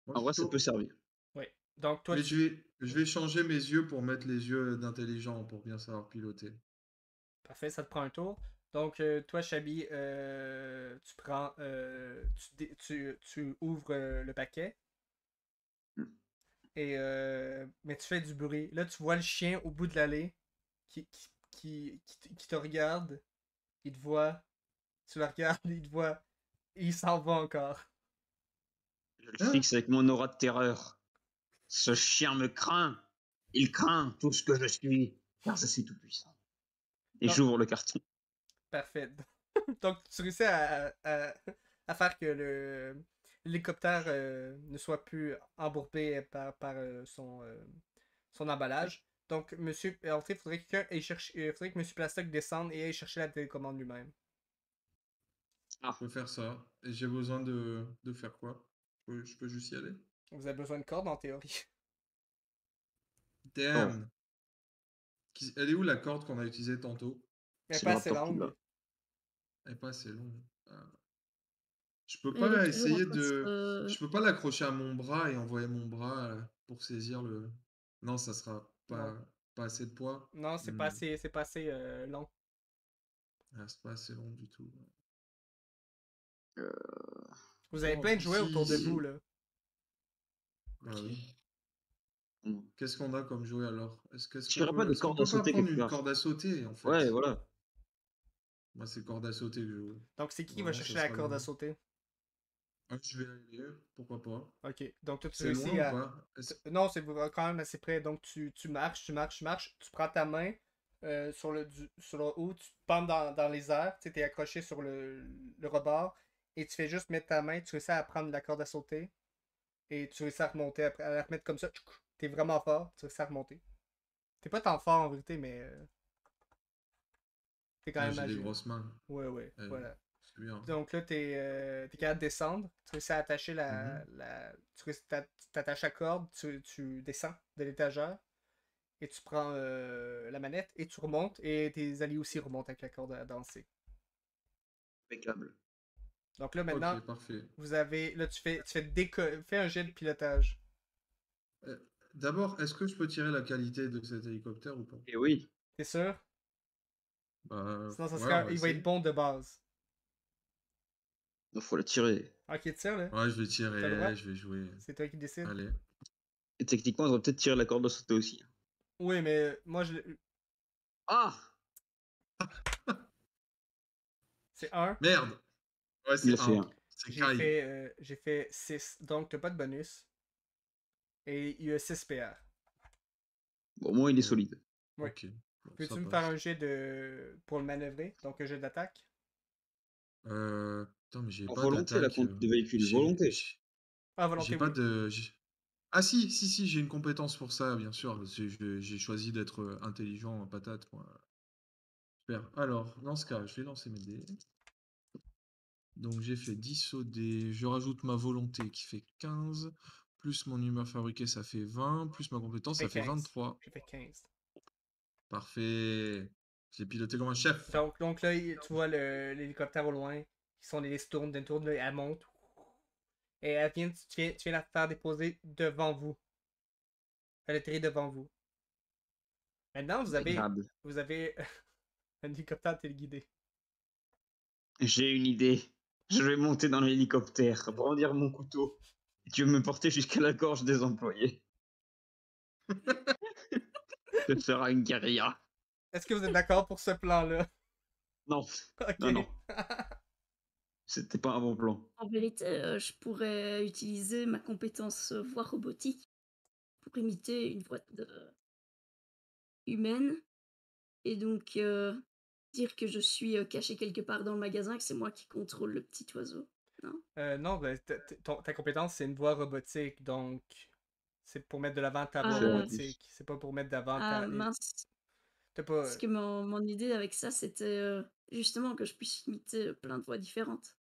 Moi, En vrai, ça peut servir. Oui. Donc, toi, Mais je vais changer mes yeux pour mettre les yeux d'intelligent pour bien savoir piloter. parfait, ça te prend un tour. Donc, toi, Chabi, tu prends, tu ouvres le paquet et mais tu fais du bruit. Là, tu vois le chien au bout de l'allée qui te regarde, il te voit, tu le regardes, il te voit, et il s'en va encore. Je le Hein? fixe avec mon aura de terreur. Ce chien me craint. Il craint tout ce que je suis, car je suis tout puissant. Et Non. j'ouvre le carton. Parfait. Donc, tu réussis à faire que l'hélicoptère ne soit plus embourbé par son emballage. Donc, monsieur, en fait, il faudrait que quelqu'un aille chercher, faudrait que monsieur Plastoc descende et aille chercher la télécommande lui-même. Je peux faire ça. Et j'ai besoin de faire quoi? Je peux juste y aller? Vous avez besoin de cordes en théorie. Oh, Damn! Elle est où la corde qu'on a utilisée tantôt? Elle est c'est pas le assez raptor qui longue. l'a. Elle est pas assez longue. Je peux Elle est pas toujours en essayer train de se- Je peux pas l'accrocher à mon bras et envoyer mon bras pour saisir le. Non, ça sera Non, pas assez de poids. non, c'est pas assez long. Ah, c'est pas assez long du tout. Vous avez Bon, plein de jouets autour de si- vous, là. Bah oui. Mm. Qu'est-ce qu'on a comme jouet alors? Je dirais pas des Est-ce qu'on cordes à peut pas sauter prendre quelque une part. corde à sauter en fait? Ouais, voilà. Moi, c'est corde à sauter que je veux. Donc, c'est qui va Vraiment, chercher ça la sera corde à le- sauter? Ah, je vais y aller, pourquoi pas. Ok, donc toi, tu C'est réussis loin ou à. pas? Non, c'est quand même assez près. Donc, tu marches, tu prends ta main sur le haut, tu te pendes dans les airs, tu es accroché sur le rebord, et tu fais juste mettre ta main, tu réussis à prendre la corde à sauter, et tu réussis à remonter, après, à la remettre comme ça. T'es vraiment fort, tu réussis à remonter. T'es pas tant fort en vérité, mais t'es quand Ah, même j'ai des agile. grosses mains. Ouais, Eh, voilà. c'est bien. Donc là, t'es capable de descendre. Tu réussis à attacher Mhm. tu réussis t'attaches la corde, tu descends de l'étagère et tu prends la manette et tu remontes et tes alliés aussi remontent avec la corde à danser. Impeccable. Donc là, maintenant, Ok, parfait. vous avez. Là, fais un jet de pilotage. Euh, D'abord, est-ce que je peux tirer la qualité de cet hélicoptère ou pas? Et oui. T'es sûr? Bah, Sinon, ça ouais, sera, on va il va être essayer. bon de base. Il faut la tirer. Ok, tire là. Ouais, je vais T'as le droit. tirer, je vais jouer. C'est toi qui décides. Allez. Et techniquement, on devrait peut-être tirer la corde de sauter aussi. Oui, mais moi, Ah! c'est 1. Merde! Ouais, Il a c'est fait 1. un. C'est Kai. J'ai fait 6. Donc, t'as pas de bonus. Et il y a 6 PR. Bon, au moins, il est Bon, solide. Oui. ok. Bon, ça Peux-tu me faire passe. un jet pour le manœuvrer? Donc, un jet d'attaque? Putain, mais j'ai En pas volonté, la d'attaque. conduite de véhicule. J'ai Volonté. j'ai- Ah, volonté, j'ai pas oui. de. Ah si, si, si, j'ai une compétence pour ça, bien sûr. J'ai choisi d'être intelligent, patate, moi. Super. Alors, dans ce cas, je vais lancer mes dés. Donc j'ai fait 10 au dé. Je rajoute ma volonté qui fait 15. Plus mon humeur fabriquée, ça fait 20. Plus ma compétence, ça fait 15. 23. J'ai fait 15. Parfait. J'ai piloté comme un chef. Donc là, tu vois l'hélicoptère au loin, qui sont les tournes d'une tourne, là, elle monte. Et tu viens la faire déposer devant vous. Elle atterrit devant vous. Maintenant, Impeccable. vous avez un hélicoptère téléguidé. J'ai une idée. Je vais monter dans l'hélicoptère, brandir mon couteau. Et tu veux me porter jusqu'à la gorge des employés. Ce sera une guérilla. Est-ce que vous êtes d'accord pour ce plan-là? Non, Ok. non, non. C'était pas un bon plan. En vérité, je pourrais utiliser ma compétence voix robotique pour imiter une voix humaine et donc dire que je suis caché quelque part dans le magasin, que c'est moi qui contrôle le petit oiseau. Non? Non, ben, ta compétence, c'est une voie robotique, donc c'est pour mettre de l'avant ta voie C'est en Ah, plus. robotique. C'est pas pour mettre d'avant ah mince. T'as pas. Parce que mon idée avec ça, c'était justement que je puisse imiter plein de voix différentes.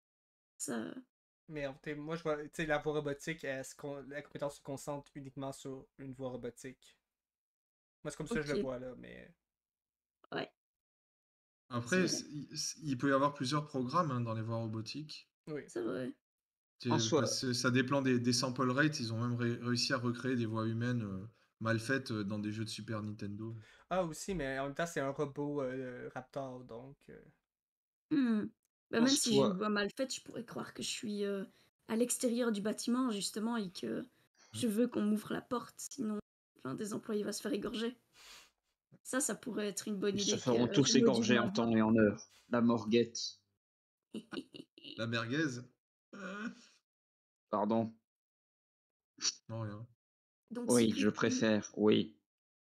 Ça, Mais moi, je vois. Tu sais, la voie robotique, la compétence se concentre uniquement sur une voie robotique. Moi, c'est comme ça que je le ok, vois, là, mais. ouais, Après, c'est il peut y avoir plusieurs programmes hein, dans les voies robotiques. Oui. c'est vrai. En soi, Parce que ça dépend des sample rates. Ils ont même réussi à recréer des voix humaines mal faites dans des jeux de Super Nintendo. Ah, aussi, mais en même temps, c'est un robot Raptor, donc. Hmm. Bah, en même si j'ai une soi, voix mal faite, je pourrais croire que je suis à l'extérieur du bâtiment, justement, et que je veux qu'on m'ouvre la porte, sinon l'un des employés va se faire égorger. Ça pourrait être une bonne ils se idée feront que je tous module égorger ma en voix. temps et en heure. La morguette. La merguez? Euh, Pardon. Non, rien. Donc Oui, je préfère. Oui.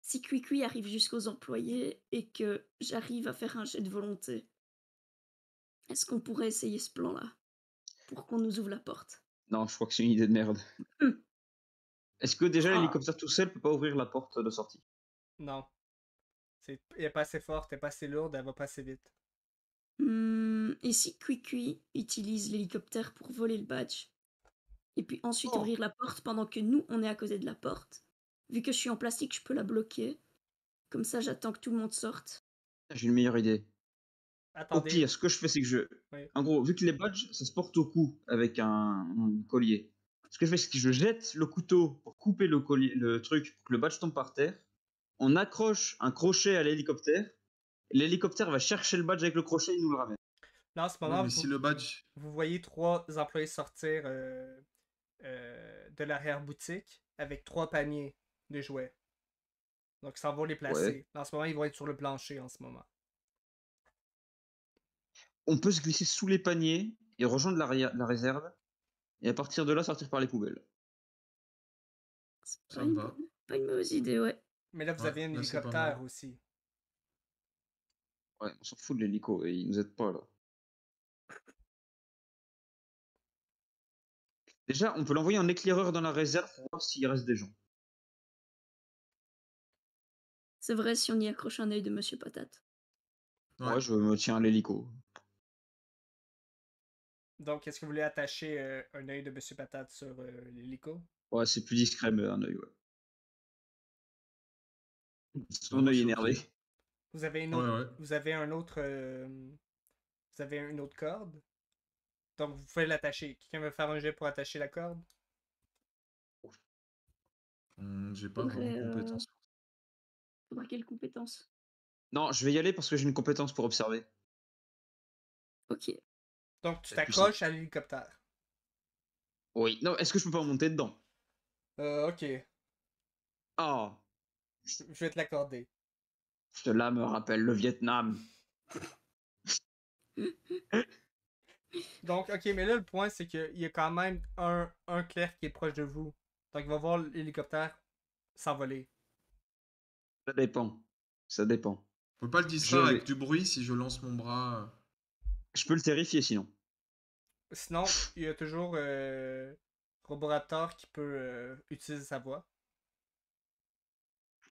si Cuicui arrive jusqu'aux employés et que j'arrive à faire un jet de volonté, est-ce qu'on pourrait essayer ce plan-là pour qu'on nous ouvre la porte? Non, je crois que c'est une idée de merde. Hum. Est-ce que déjà Ah. l'hélicoptère tout seul peut pas ouvrir la porte de sortie? Non. Elle est pas assez forte, elle est pas assez lourde, elle va pas assez vite. Et si Cuicui utilise l'hélicoptère pour voler le badge et puis ensuite Oh, ouvrir la porte pendant que nous, on est à côté de la porte. Vu que je suis en plastique, je peux la bloquer. Comme ça, j'attends que tout le monde sorte. j'ai une meilleure idée. Au Attendez. pire, ce que je fais, c'est que Oui. en gros, vu que les badges, ça se porte au cou avec un collier. Ce que je fais, c'est que je jette le couteau pour couper le collier, le truc, pour que le badge tombe par terre. On accroche un crochet à l'hélicoptère. L'hélicoptère va chercher le badge avec le crochet et nous le ramène. Là, en ce Ouais, moment, mais si le badge. vous voyez 3 employés sortir de l'arrière-boutique avec 3 paniers de jouets. Donc, ça va les placer. Ouais. En ce moment, ils vont être sur le plancher en ce moment. On peut se glisser sous les paniers et rejoindre la réserve. Et à partir de là, sortir par les poubelles. C'est Ça pas me une, va. pas une mauvaise idée, ouais. Mais là, vous Ouais, avez un là, c'est pas hélicoptère mal. aussi. Ouais, on s'en fout de l'hélico et ils nous aident pas là. Déjà, on peut l'envoyer en éclaireur dans la réserve pour voir s'il reste des gens. C'est vrai si on y accroche un œil de Monsieur Patate. Ouais. Ouais, je me tiens à l'hélico. Donc, est-ce que vous voulez attacher un œil de Monsieur Patate sur l'hélico? Ouais, c'est plus discret, mais un œil, ouais. Ouais, Son moi, je œil suis énervé. ok. Vous avez une Ouais, autre. ouais. Vous avez un autre. Vous avez une autre corde. Donc, vous pouvez l'attacher. Quelqu'un veut faire un jet pour attacher la corde? J'ai pas vraiment de compétences. Faudra quelle compétence? Non, je vais y aller parce que j'ai une compétence pour observer. Ok. Donc, tu C'est plus t'accroches à l'hélicoptère. Oui. Non, est-ce que je peux pas monter dedans? Ok. Ah, Je vais te l'accorder. cela me rappelle le Vietnam. Donc, ok, mais là, le point, c'est qu'il y a quand même un clerc qui est proche de vous. Donc, il va voir l'hélicoptère s'envoler. Ça dépend. Ça dépend. On peut pas le Je distraire avec vais. du bruit si je lance mon bras. Je peux le terrifier sinon. Sinon, il y a toujours Roboraptor qui peut utiliser sa voix.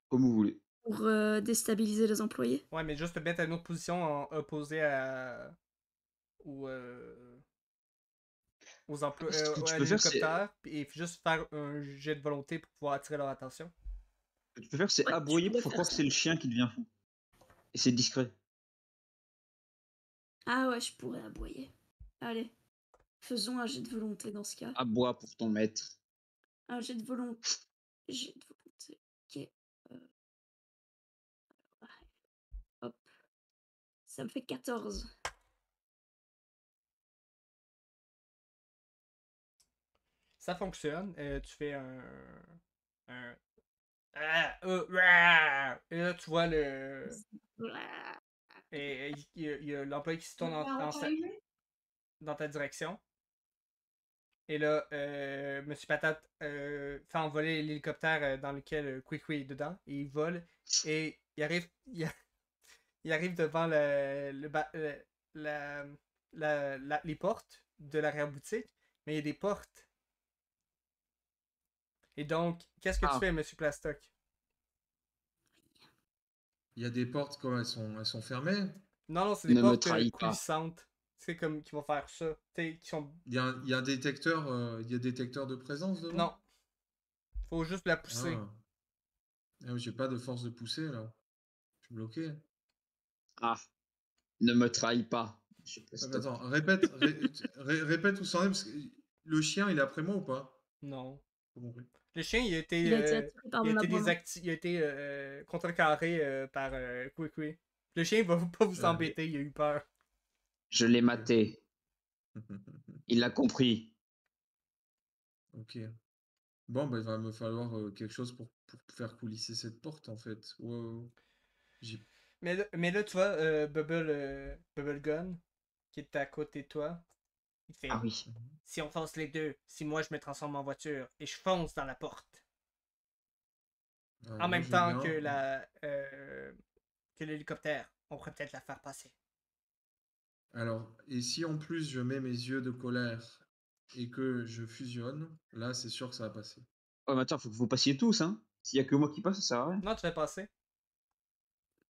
Comme vous voulez. Pour déstabiliser les employés. Ouais, mais juste te mettre à une autre position opposée à, aux, Ce que tu à peux faire, c'est. l'hélicoptère et juste faire un jet de volonté pour pouvoir attirer leur attention. Ce que tu peux faire, c'est Ouais, je aboyer pour pourrais faire faire croire que ça. c'est le chien qui devient fou. Et c'est discret. Ah ouais, je pourrais aboyer. Allez, faisons un jet de volonté dans ce cas. Aboie pour ton maître. Un jet de volonté. Jet de volonté. Ok. Euh, ouais. Hop. Ça me fait 14. Ça fonctionne. Tu fais un rah! Et là, tu vois il y a l'employé qui se tourne dans ta direction. Et là, Monsieur Patate fait envoler l'hélicoptère dans lequel Quick est dedans. Et il vole. Et il arrive devant la- les portes de l'arrière-boutique. Mais il y a des portes. Et donc, qu'est-ce que tu Ah, fais, Monsieur Plastoc? Il y a des portes, quoi, elles sont fermées. Non, non, c'est des ne me portes trahis pas. coulissantes. C'est comme qui vont faire ça. Tu sais, qui sont. Il y a un détecteur, il y a détecteur de présence devant? Non, faut juste la pousser. Ah. Ah, j'ai pas de force de pousser là. Je suis bloqué. Ah, ne me trahis pas. Je sais pas Ah, si mais attends, répète où ça en est parce que le chien il est après moi ou pas? Non. Pas compris. Le chien, Il a été attiré par mon aboiement. il a été contrecarré par Quick. Le chien va pas vous Euh, embêter, il a eu peur. je l'ai maté. Il l'a compris. Ok. Bon, bah, il va me falloir quelque chose pour faire coulisser cette porte en fait. Wow. J'ai- Mais là, tu vois, Bubble Gun, qui est à côté de toi, il Ah fait oui. si on fonce les deux, si moi je me transforme en voiture et je fonce dans la porte, Alors, en moi même je veux temps bien. que l'hélicoptère, on pourrait peut-être la faire passer. Alors, et si en plus je mets mes yeux de colère et que je fusionne, là c'est sûr que ça va passer. Oh, mais attends, faut que vous passiez tous, hein. S'il y a que moi qui passe, ça sert à rien. Non, tu fais passer.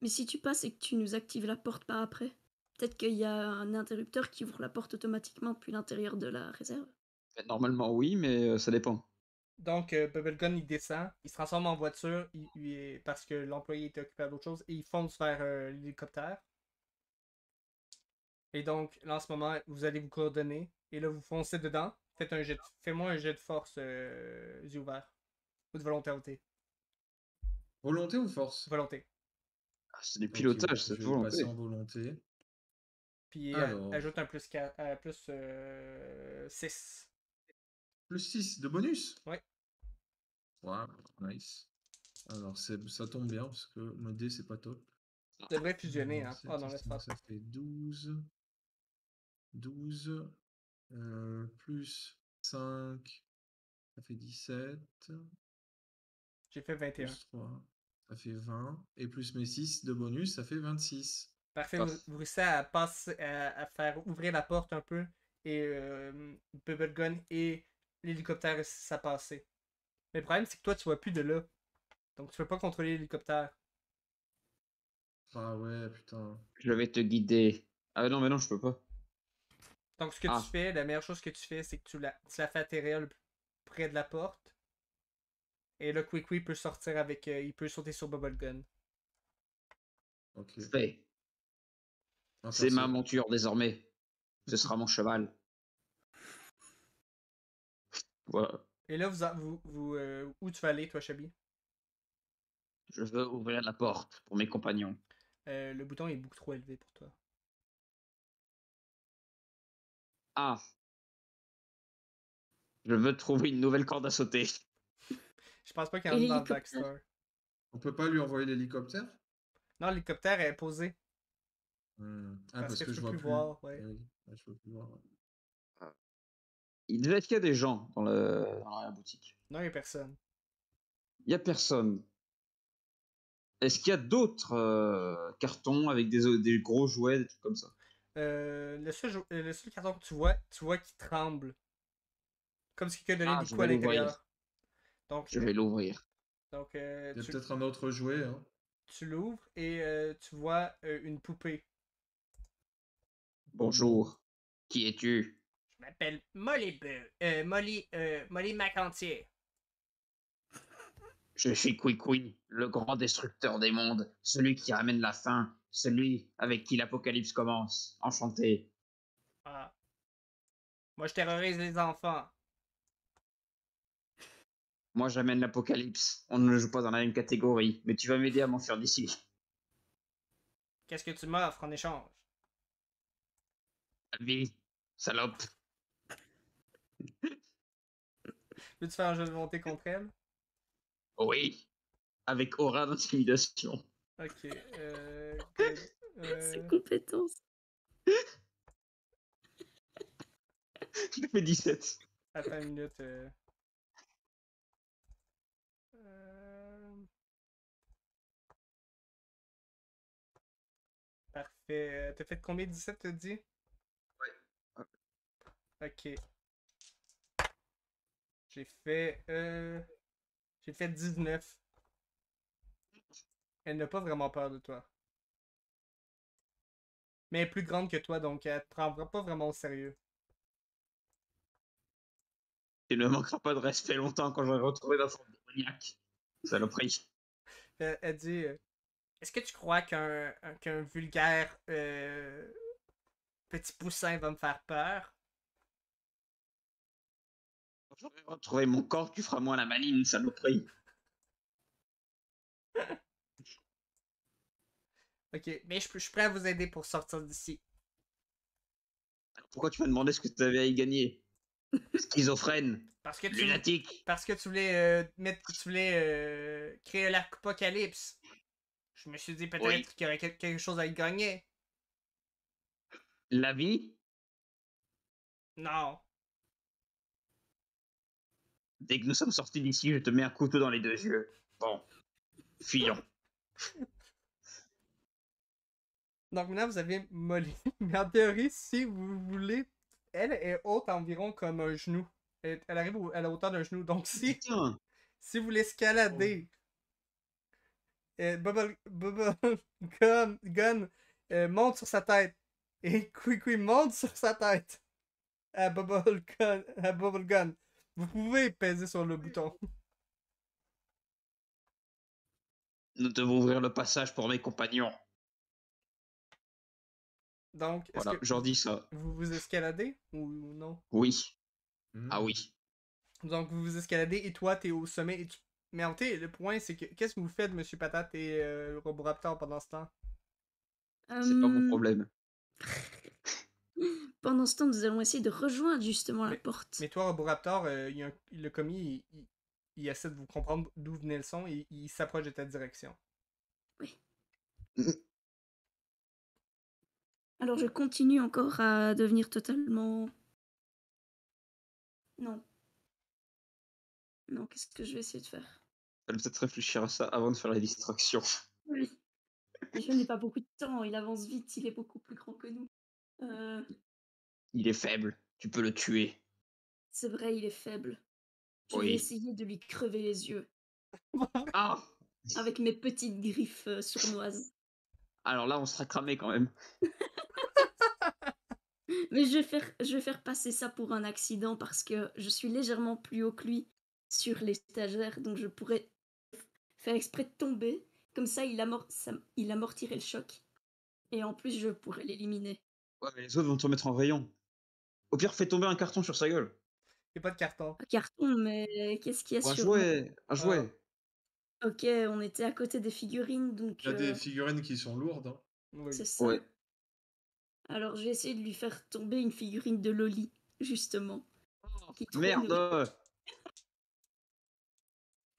Mais si tu passes et que tu nous actives la porte par après, peut-être qu'il y a un interrupteur qui ouvre la porte automatiquement depuis l'intérieur de la réserve. Normalement, oui, mais ça dépend. Donc, Bubblegun, il descend, il se transforme en voiture parce que l'employé était occupé à d'autres choses et il fonce vers l'hélicoptère. Et donc, là, en ce moment, vous allez vous coordonner et là, vous foncez dedans. Fais-moi un jet de force, yeux ouverts. Ou de volonté. Volonté ou force? Volonté. Ah, c'est du Ok, pilotage, c'est je vais passer volonté. en volonté. Puis, Alors, ajoute un plus 4, plus 6. plus 6 de bonus? Ouais. Wow, nice. Alors, ça tombe bien parce que mon dé c'est pas top. Tu devrais fusionner, hein. Oh non, laisse faire. Ça fait 12. 12. Plus 5. Ça fait 17. J'ai fait 21. Plus 3. Ça fait 20. Et plus mes 6 de bonus, ça fait 26. Parfait, Ah. vous réussissez à passer, à faire ouvrir la porte un peu et Bubblegun et l'hélicoptère réussissent à passer. Mais le problème, c'est que toi, tu vois plus de là. Donc, tu peux pas contrôler l'hélicoptère. Ah ouais, putain. Je vais te guider. Ah non, mais non, je peux pas. Donc, ce que Ah. tu fais, la meilleure chose que tu fais, c'est que tu la fais atterrir le plus près de la porte. Et là, Quick peut sortir avec. Il peut sauter sur Bubblegun. Ok. Fait. On va C'est faire ma ça. monture désormais. Ce sera mon cheval. Voilà. Et là, où tu vas aller, toi, Chabi? Je veux ouvrir la porte pour mes compagnons. Le bouton est beaucoup trop élevé pour toi. Ah. Je veux trouver une nouvelle corde à sauter. Je pense pas qu'il y Et en a dans le l'hélicoptère? backstore. On peut pas lui envoyer l'hélicoptère? Non, l'hélicoptère est posé. Ah, Parce que que tu je peux vois plus plus. voir, ouais. Ah oui, ah, je peux plus voir. Il devait être qu'il y a des gens dans la boutique. Non, il y a personne. Il y a personne. Est-ce qu'il y a d'autres cartons avec des gros jouets, des trucs comme ça? Le seul carton que tu vois qu'il tremble. Comme si quelqu'un donnait Ah, des je coups à vais l'ouvrir. l'intérieur. Donc, Je vais l'ouvrir. donc Il y a tu, peut-être un autre jouet, hein. tu l'ouvres et tu vois une poupée. Bonjour. Qui es-tu? Je m'appelle Molly Macantier. Je suis Quick, le grand destructeur des mondes, celui qui ramène la fin, celui avec qui l'apocalypse commence. Enchanté. Ah. Moi, je terrorise les enfants. Moi, j'amène l'apocalypse. On ne joue pas dans la même catégorie, mais tu vas m'aider à m'enfuir d'ici. Qu'est-ce que tu m'offres en échange? La vie, salope. Veux-tu faire un jeu de volonté contre elle? Oui, avec aura d'intimidation. Ok. Good. Ses compétences. J'ai fait 17. Attends une minute. Parfait. T'as fait combien? 17, t'as dit? Ouais. Ok. J'ai fait... J'ai fait 19. Elle n'a pas vraiment peur de toi. Mais elle est plus grande que toi, donc elle te prendra pas vraiment au sérieux. Il ne me manquera pas de respect longtemps quand j'aurai retrouvé ma forme démoniaque. Saloperie. Elle dit... Est-ce que tu crois qu'un vulgaire petit poussin va me faire peur? Quand j'aurai retrouvé mon corps, tu feras moins la maline, saloperie. Ok, mais je suis prêt à vous aider pour sortir d'ici. Alors pourquoi tu m'as demandé ce que tu avais à y gagner? Schizophrène, Parce que lunatique. parce que tu voulais créer l'apocalypse. Je me suis dit peut-être Oui. qu'il y aurait quelque chose à y gagner. La vie, Non. dès que nous sommes sortis d'ici, je te mets un couteau dans les 2 yeux. Bon, fuyons. Donc maintenant vous avez Molly. Mais en théorie, si vous voulez, elle est haute environ comme un genou. Elle arrive à la hauteur d'un genou. Donc Putain. si vous l'escaladez, Bubble Gun monte sur sa tête. Et Quick monte sur sa tête. À Bubble Gun. Vous pouvez peser sur le bouton. Nous devons ouvrir le passage pour mes compagnons. Donc, est-ce Voilà, que j'en dis ça. vous vous escaladez ou non? Oui. Ah oui. Donc, vous vous escaladez et toi, t'es au sommet. Et mais en fait, le point, c'est que qu'est-ce que vous faites, Monsieur Patate et Roboraptor, pendant ce temps? C'est pas mon problème. Pendant ce temps, nous allons essayer de rejoindre justement la porte. Mais toi, Roboraptor, le commis, il essaie de vous comprendre d'où venait le son et il s'approche de ta direction. Oui. Alors je continue encore à devenir totalement... Non. Non, qu'est-ce que je vais essayer de faire? Fallait peut-être réfléchir à ça avant de faire la distraction. Oui. Mais je n'ai pas beaucoup de temps, il avance vite, il est beaucoup plus grand que nous. Il est faible, tu peux le tuer. C'est vrai, il est faible. Je Oui. vais essayer de lui crever les yeux. Ah! Avec mes petites griffes sournoises. Alors là, on sera cramé quand même. Mais je vais faire passer ça pour un accident parce que je suis légèrement plus haut que lui sur l'étagère, donc je pourrais faire exprès de tomber. Comme ça, il amortirait le choc. Et en plus, je pourrais l'éliminer. Ouais, mais les autres vont te mettre en rayon. Au pire, fais tomber un carton sur sa gueule. Il n'y a pas de carton. Un carton, mais qu'est-ce qu'il y a Ou un sur... jouet. Un jouet. Ok, on était à côté des figurines, donc Il y a des figurines qui sont lourdes. Hein. Oui. c'est ça. Ouais. Alors, je vais essayer de lui faire tomber une figurine de Loli, justement, qui trône Merde!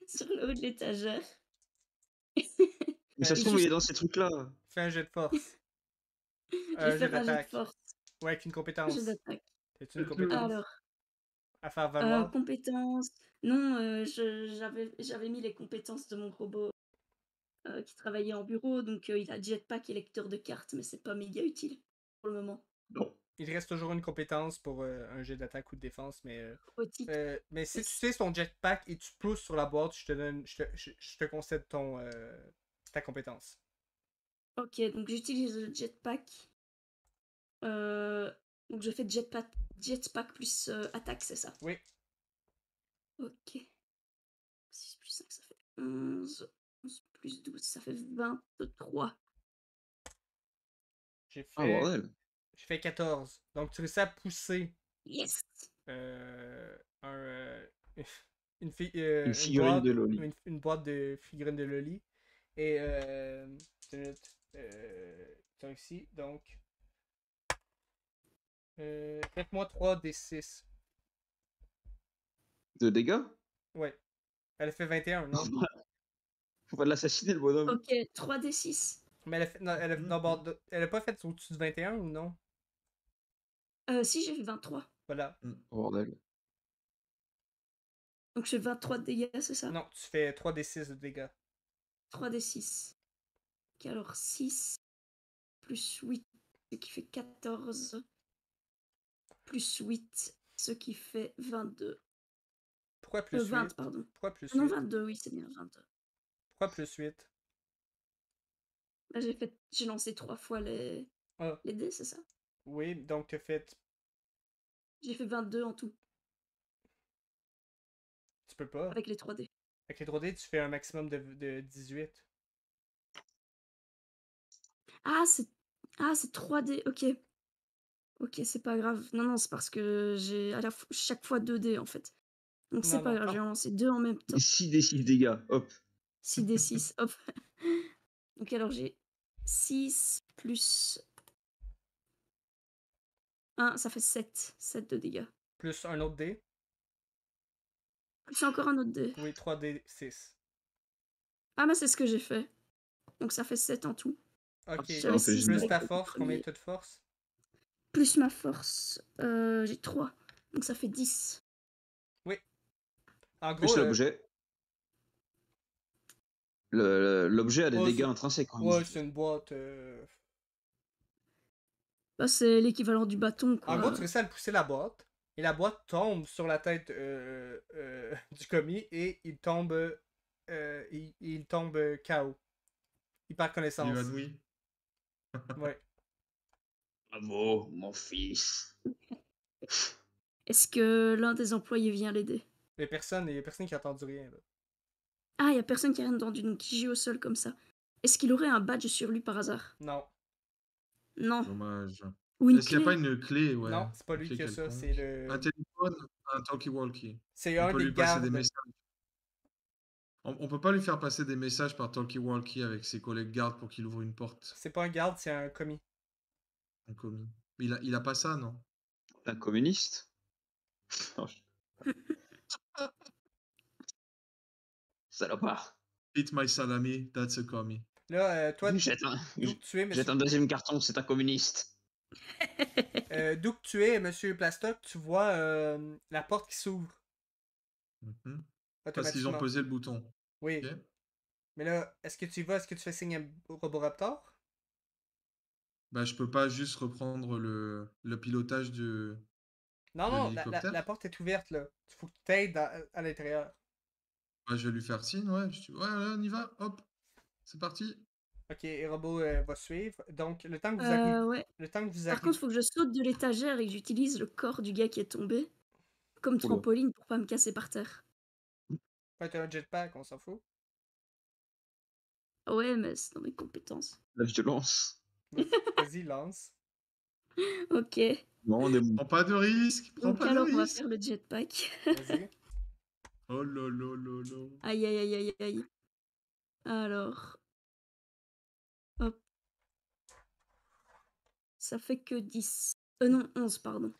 sur le haut de l'étagère. Mais ça se Et trouve, il est juste, dans ces trucs-là. Fais un jet de force. je vais Un jet faire un jet de d'attaque. force, Ouais, avec une un compétence. jet d'attaque. T'as-tu une Faites-le. compétence Alors, à faire valoir? compétences. Non, j'avais mis les compétences de mon robot qui travaillait en bureau, donc il a jetpack et lecteur de cartes, mais c'est pas méga utile pour le moment. Non. Il te reste toujours une compétence pour un jet d'attaque ou de défense, mais Robotique. mais si tu Yes. utilises ton jetpack et tu pousses sur la boîte, je te concède ta compétence. Ok, donc j'utilise le jetpack. Donc je fais jetpack plus attaque, c'est ça? Oui. Ok. 6 plus 5, ça fait 11. 11 plus 12, ça fait 23. J'ai Ah, fait, bordel. j'ai fait 14. Donc tu réussis à pousser Yes! un, Une une figurine boîte, de Loli. une boîte de figurines de Loli. Et tu as réussi. Donc, faites-moi 3 des 6. De dégâts? Ouais. Elle a fait 21, non? Faut pas l'assassiner, le bonhomme. Ok, 3d6. Mais elle a fait, non, non, bon, elle a pas fait au-dessus de 21 ou non? Si, j'ai fait 23. Voilà. Oh, bordel. Donc je fais 23 de dégâts, c'est ça? Non, tu fais 3 des 6 de dégâts. 3d6. Ok, alors 6 plus 8, ce qui fait 14. Plus 8, ce qui fait 22. Pourquoi plus 20, 8? pardon. Pourquoi plus Non, 8? 22, oui, c'est bien, 22. Pourquoi plus 8? Là, j'ai lancé 3 fois les Ah, dés, c'est ça? oui, donc tu as fait. J'ai fait 22 en tout, Tu peux pas. avec les 3 dés. Avec les 3D, tu fais un maximum de 18. Ah, c'est 3 dés, ok. Ok, c'est pas grave. Non, non, c'est parce que j'ai chaque fois 2 dés, en fait. Donc c'est Non, pas non. grave, j'ai lancé 2 en même temps. 6 des 6 dégâts, hop. 6 d 6, hop. Donc alors j'ai 6 plus 1, ça fait 7. 7 de dégâts. Plus un autre dé. Plus encore un autre dé. Oui, 3D 6. Ah, mais c'est ce que j'ai fait. Donc ça fait 7 en tout. Ok. J'avais 6 Plus avec ta le force, combien premier. tu as de force? Plus ma force, j'ai 3. Donc ça fait 10. Oui. En Plus gros, l'objet. L'objet a des Ouais, dégâts c'est- intrinsèques. Quand ouais, même. c'est une boîte. Bah, c'est l'équivalent du bâton, En gros, tu quoi. réussis à le pousser la boîte. Et la boîte tombe sur la tête du commis et il tombe. Il tombe KO. Il perd Il connaissance. évanoui. Ouais. Bravo, mon fils. Est-ce que l'un des employés vient l'aider? Il y a personne qui a entendu rien. Là. Ah, il y a personne qui a rien entendu, donc qui gît au sol comme ça. Est-ce qu'il aurait un badge sur lui par hasard? Non. Non. Dommage. Ou une Est-ce qu'il n'y a pas clé? une clé, ouais? Non, c'est pas Une lui clé qui a ça. quelconque. C'est le. Un téléphone, un talkie-walkie. C'est On un peut des lui passer des gardes. messages. On peut pas lui faire passer des messages par talkie-walkie avec ses collègues gardes pour qu'il ouvre une porte. C'est pas un garde, c'est un commis. Un commis. Mais il a pas ça, non? Un communiste. Oh, salopard. Eat my salami, that's a commie. Là, toi, Jette un, d'où que tu es, jette monsieur. un deuxième carton, c'est un communiste. D'où que tu es, monsieur Plastoc, tu vois la porte qui s'ouvre Mhm. Parce qu'ils ont automatiquement. posé le bouton. Oui. Ok. Mais là, est-ce que tu y vas? Est-ce que tu fais signe à Roboraptor? Bah, je peux pas juste reprendre le pilotage de Non, non, l'hélicoptère. la porte est ouverte, là. Il faut que tu t'aides à l'intérieur. Bah, je vais lui faire signe, ouais. Ouais, on y va, hop. C'est parti. Ok, et Robot va suivre. Donc, le temps que vous arrivez. Ouais. Le temps que vous Par arrivez. contre, faut que je saute de l'étagère et que j'utilise le corps du gars qui est tombé comme trampoline pour pas me casser par terre. Faites un jetpack, on s'en fout. Ouais, mais c'est dans mes compétences. La violence. Vas-y, lance. Ok. Non, on est bon. Prends pas de risque. Prends Donc pas alors, de on va risque. faire le jetpack. Vas-y. Oh là là là là. Aïe, aïe, aïe, aïe, aïe. Alors, hop. Ça fait que 10. Non, 11, pardon.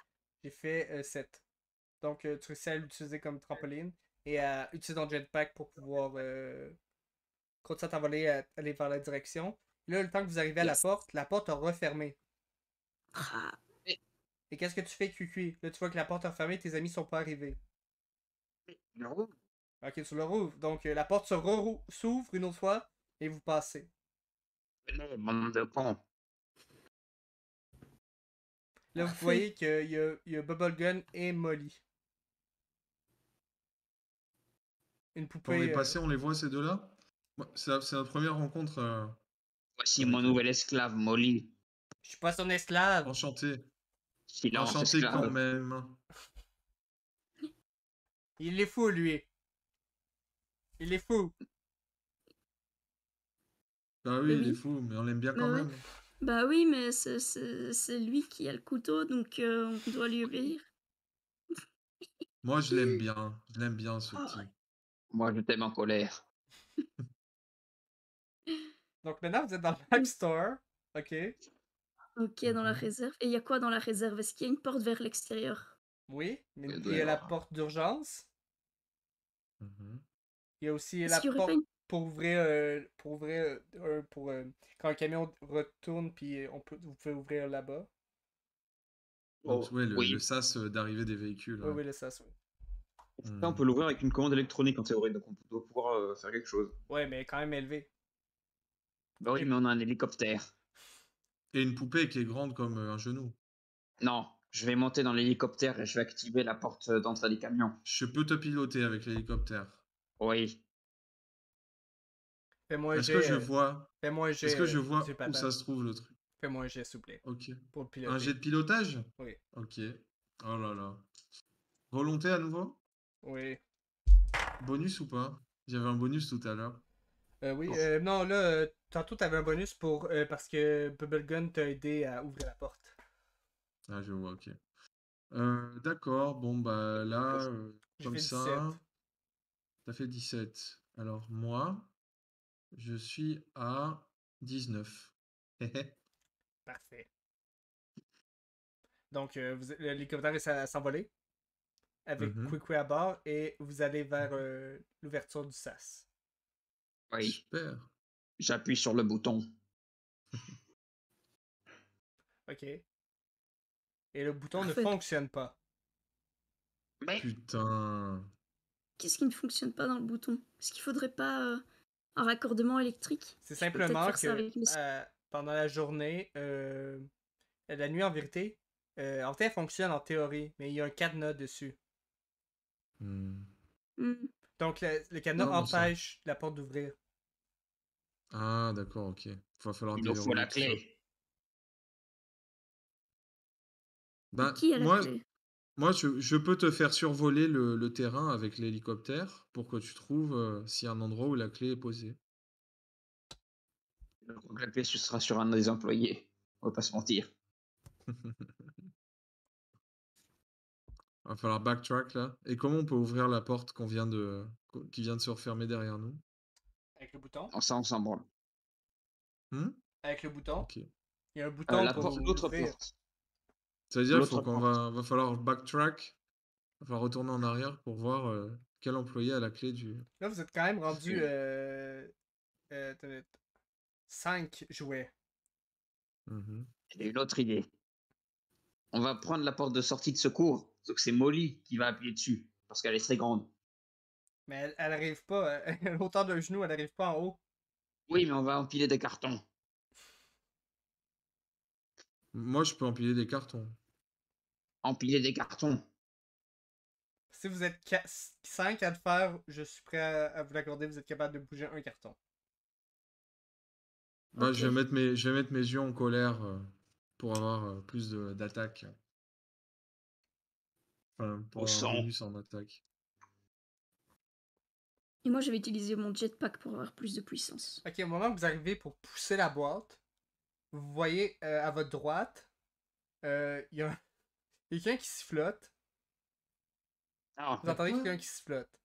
J'ai fait 7. Donc, tu réussis à l'utiliser comme trampoline et à utiliser ton jetpack pour pouvoir continuer à t'envoler, à aller vers la direction. Là, le temps que vous arrivez à Yes. la porte a refermé. Ah, Et qu'est-ce que tu fais, QQ? Là, tu vois que la porte a refermé, tes amis sont pas arrivés. Ok, tu le rouvres. Donc, la porte s'ouvre une autre fois et vous passez. Non, bande de cons. Là, vous Parfait. voyez qu'il y a Bubblegun et Molly. Une Quand on est poupée. passé, on les voit ces deux-là? C'est notre première rencontre. Voici Avec mon eux. nouvel esclave, Molly. Je suis pas son esclave. Enchanté. Silence, Enchanté quand esclave. même. Il est fou, lui. Il est fou. Bah Mais oui, il est oui. fou, mais on l'aime bien Bah quand ouais. même. Bah oui, mais c'est lui qui a le couteau, donc on doit lui obéir. Moi, je l'aime bien. Je l'aime bien, ce Ah petit. ouais. Moi, je t'aime en colère. Donc maintenant, vous êtes dans le backstore. Ok. Ok, dans la Mhm. réserve. Et il y a quoi dans la réserve? Est-ce qu'il y a une porte vers l'extérieur? Oui. Mais Il il doit y y a la avoir. porte d'urgence. Mhm. Il y a aussi Est-ce la qu'il y aurait pas porte une... pour ouvrir. Quand le camion retourne, puis vous pouvez ouvrir là-bas. Donc, Oh, ouais, le oui. sas d'arrivée des véhicules. Oui, Ouais. oui, là, ça, oui. Ça, on Mhm. peut l'ouvrir avec une commande électronique en théorie, donc on doit pouvoir faire quelque chose. Ouais, mais quand même élevé. Bah oui, Et- mais on a un hélicoptère. Et une poupée qui est grande comme un genou. Non, je vais monter dans l'hélicoptère et je vais activer la porte d'entrée des camions. Je peux te piloter avec l'hélicoptère. Oui. Fais-moi un Est-ce que jet. je vois, Fais-moi un est-ce que jet, je vois monsieur où ça Patate. se trouve le truc? Fais-moi un jet, s'il vous plaît. Ok. Pour le Un piloter. jet de pilotage? Oui. Ok. Oh là là. Volonté à nouveau? Oui. Bonus ou pas? J'avais un bonus tout à l'heure. Oui. Oh. Non, là, tantôt, t'avais un bonus parce que Bubblegun t'a aidé à ouvrir la porte. Ah, je vois, ok. D'accord, bon, bah là, J'ai comme fait 17. ça, t'as fait 17. Alors, moi, je suis à 19. Parfait. Donc, l'hélicoptère est à s'envoler avec Mhm. Quick à bord et vous allez vers l'ouverture du sas. Oui. Super. J'appuie sur le bouton. OK. Et le bouton ne Parfait. fonctionne pas. Mais Putain. Qu'est-ce qui ne fonctionne pas dans le bouton? Est-ce qu'il faudrait pas un raccordement électrique? C'est Je peux peut-être simplement faire ça que avec mes... pendant la journée, la nuit en vérité, en fait, elle fonctionne en théorie, mais il y a un cadenas dessus. Hmm. Hmm. Donc, le cadenas Non, mais ça. empêche la porte d'ouvrir. Ah, d'accord, ok. Va falloir il nous faut la déverrouiller tout ça. clé. Ben, Qui a la clé? moi je peux te faire survoler le terrain avec l'hélicoptère pour que tu trouves s'il y a un endroit où la clé est posée. Donc la clé, ce sera sur un des employés. On va pas se mentir. Va falloir backtrack là. Et comment on peut ouvrir la porte qui vient de se refermer derrière nous? Avec le bouton. Ça, on s'en branle. Hmm. Avec le bouton. Ok. Il y a un bouton La pour porte, l'autre ouvrir. porte. Ça veut dire L'autre qu'on porte. va falloir backtrack. Va falloir retourner en arrière pour voir quel employé a la clé du. Là, vous êtes quand même rendu Ok. 5 jouets. Mhm. J'ai une autre idée. On va prendre la porte de sortie de secours. Sauf que c'est Molly qui va appuyer dessus. Parce qu'elle est très grande. Mais elle arrive pas. L'auteur d'un genou, elle arrive pas en haut. Oui, mais on va empiler des cartons. Moi je peux empiler des cartons. Empiler des cartons. Si vous êtes 5 à le faire, je suis prêt à vous l'accorder. Vous êtes capable de bouger un carton. Bah, Ok. je vais mettre mes yeux en colère pour avoir plus d'attaque. Enfin, pour Au avoir un sang. bonus en attaque. Et moi, je vais utiliser mon jetpack pour avoir plus de puissance. Ok, au moment que vous arrivez pour pousser la boîte, vous voyez à votre droite, il y a quelqu'un qui sifflote. Ah, Vous entendez Quoi? quelqu'un qui sifflote.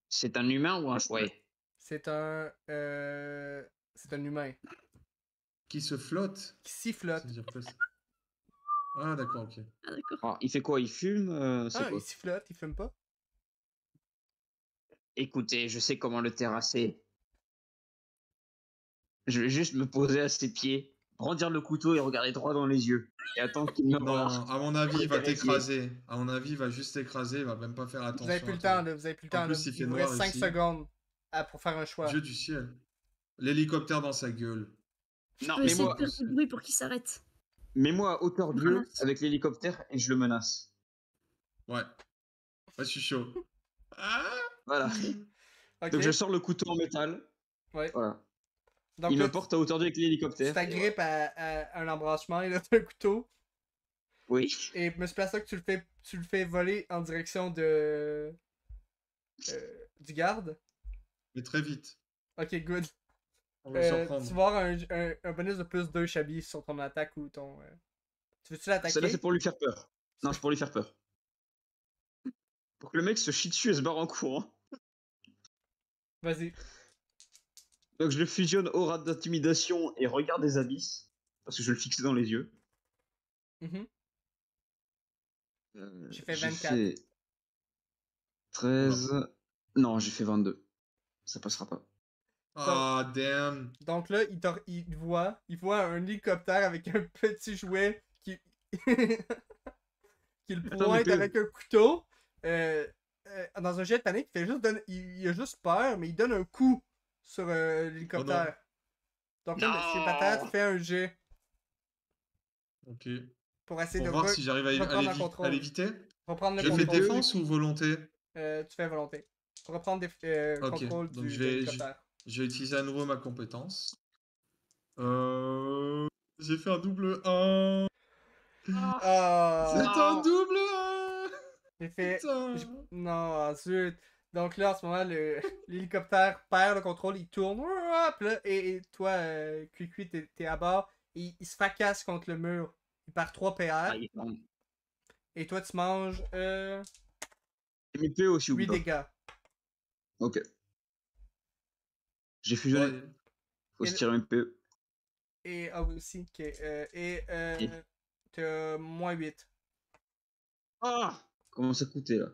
c'est un humain ou un chouet? C'est un humain Qui se flotte. qui sifflote. C'est-à-dire que ah, d'accord, ok. Ah, d'accord. Ah, il fait quoi? Il fume? C'est Ah, quoi? il sifflote, il fume pas. Écoutez, je sais comment le terrasser. Je vais juste me poser à ses pieds, brandir le couteau et regarder droit dans les yeux. Et attendre qu'il me Non, mord. à mon avis, il va Terrifié. t'écraser. À mon avis, il va juste t'écraser, il va même pas faire attention. Vous avez plus à le toi. temps, là. Vous avez plus le En temps, là. plus, il Il fait vous noir reste 5 ici. secondes pour faire un choix. Dieu du ciel. L'hélicoptère dans sa gueule. Je Non, peux mais essayer moi, de faire du bruit pour qu'il s'arrête. mets-moi à hauteur Je d'yeux ramasse. avec l'hélicoptère et je le menace. Ouais. Ouais, je suis chaud. Ah Voilà. Ok. Donc je sors le couteau en métal. Ouais. Voilà. Donc Il là, me porte à hauteur d'yeux avec tu l'hélicoptère. t'agrippes à un embrassement et là, t'as un couteau. Oui. Et Monsieur Plastoc, tu le fais voler en direction du garde. Mais très vite. Ok, good. On va le Tu surprendre. vas avoir un bonus de plus 2 Chabi sur ton attaque ou ton. Tu veux-tu l'attaquer? Celle-là, c'est pour lui faire peur. Non, c'est pour lui faire peur. Pour que le mec se chie dessus et se barre en courant. Vas-y. Donc je le fusionne aura d'intimidation et regard des abysses. Parce que je le fixais dans les yeux. Mhm. J'ai fait J'ai 24. fait 13. Non, j'ai fait 22. Ça passera pas. Ah, damn. Donc là, il voit un hélicoptère avec un petit jouet qui le Attends, pointe mais avec un couteau. Dans un jet de panique, il a juste peur, mais il donne un coup sur l'hélicoptère. Donc là, Monsieur Non. Patate fait un jet Ok. pour essayer Pour de voir si j'arrive à reprendre le contrôle. l'éviter. Reprendre le Je fais contrôle. défense ou volonté? Tu fais volonté. Reprendre Ok, contrôle donc de je vais l'hélicoptère. utiliser à nouveau ma compétence. J'ai fait un double 1. C'est Ah! un double 1. J'ai fait. Putain. Non, zut. Donc là, en ce moment, l'hélicoptère perd le contrôle, il tourne. Hop, là, et toi, Cuicui, t'es à bord. Et il se fracasse contre le mur. Il perd 3 PR. Ah, il est pas. Et toi, tu manges MP aussi ou 8 pas? dégâts. Ok. J'ai fusionné. Ouais. Faut Et se tirer MP. Et. Ah oui, aussi. Ok. T'as moins 8. Ah! Comment ça coûtait là?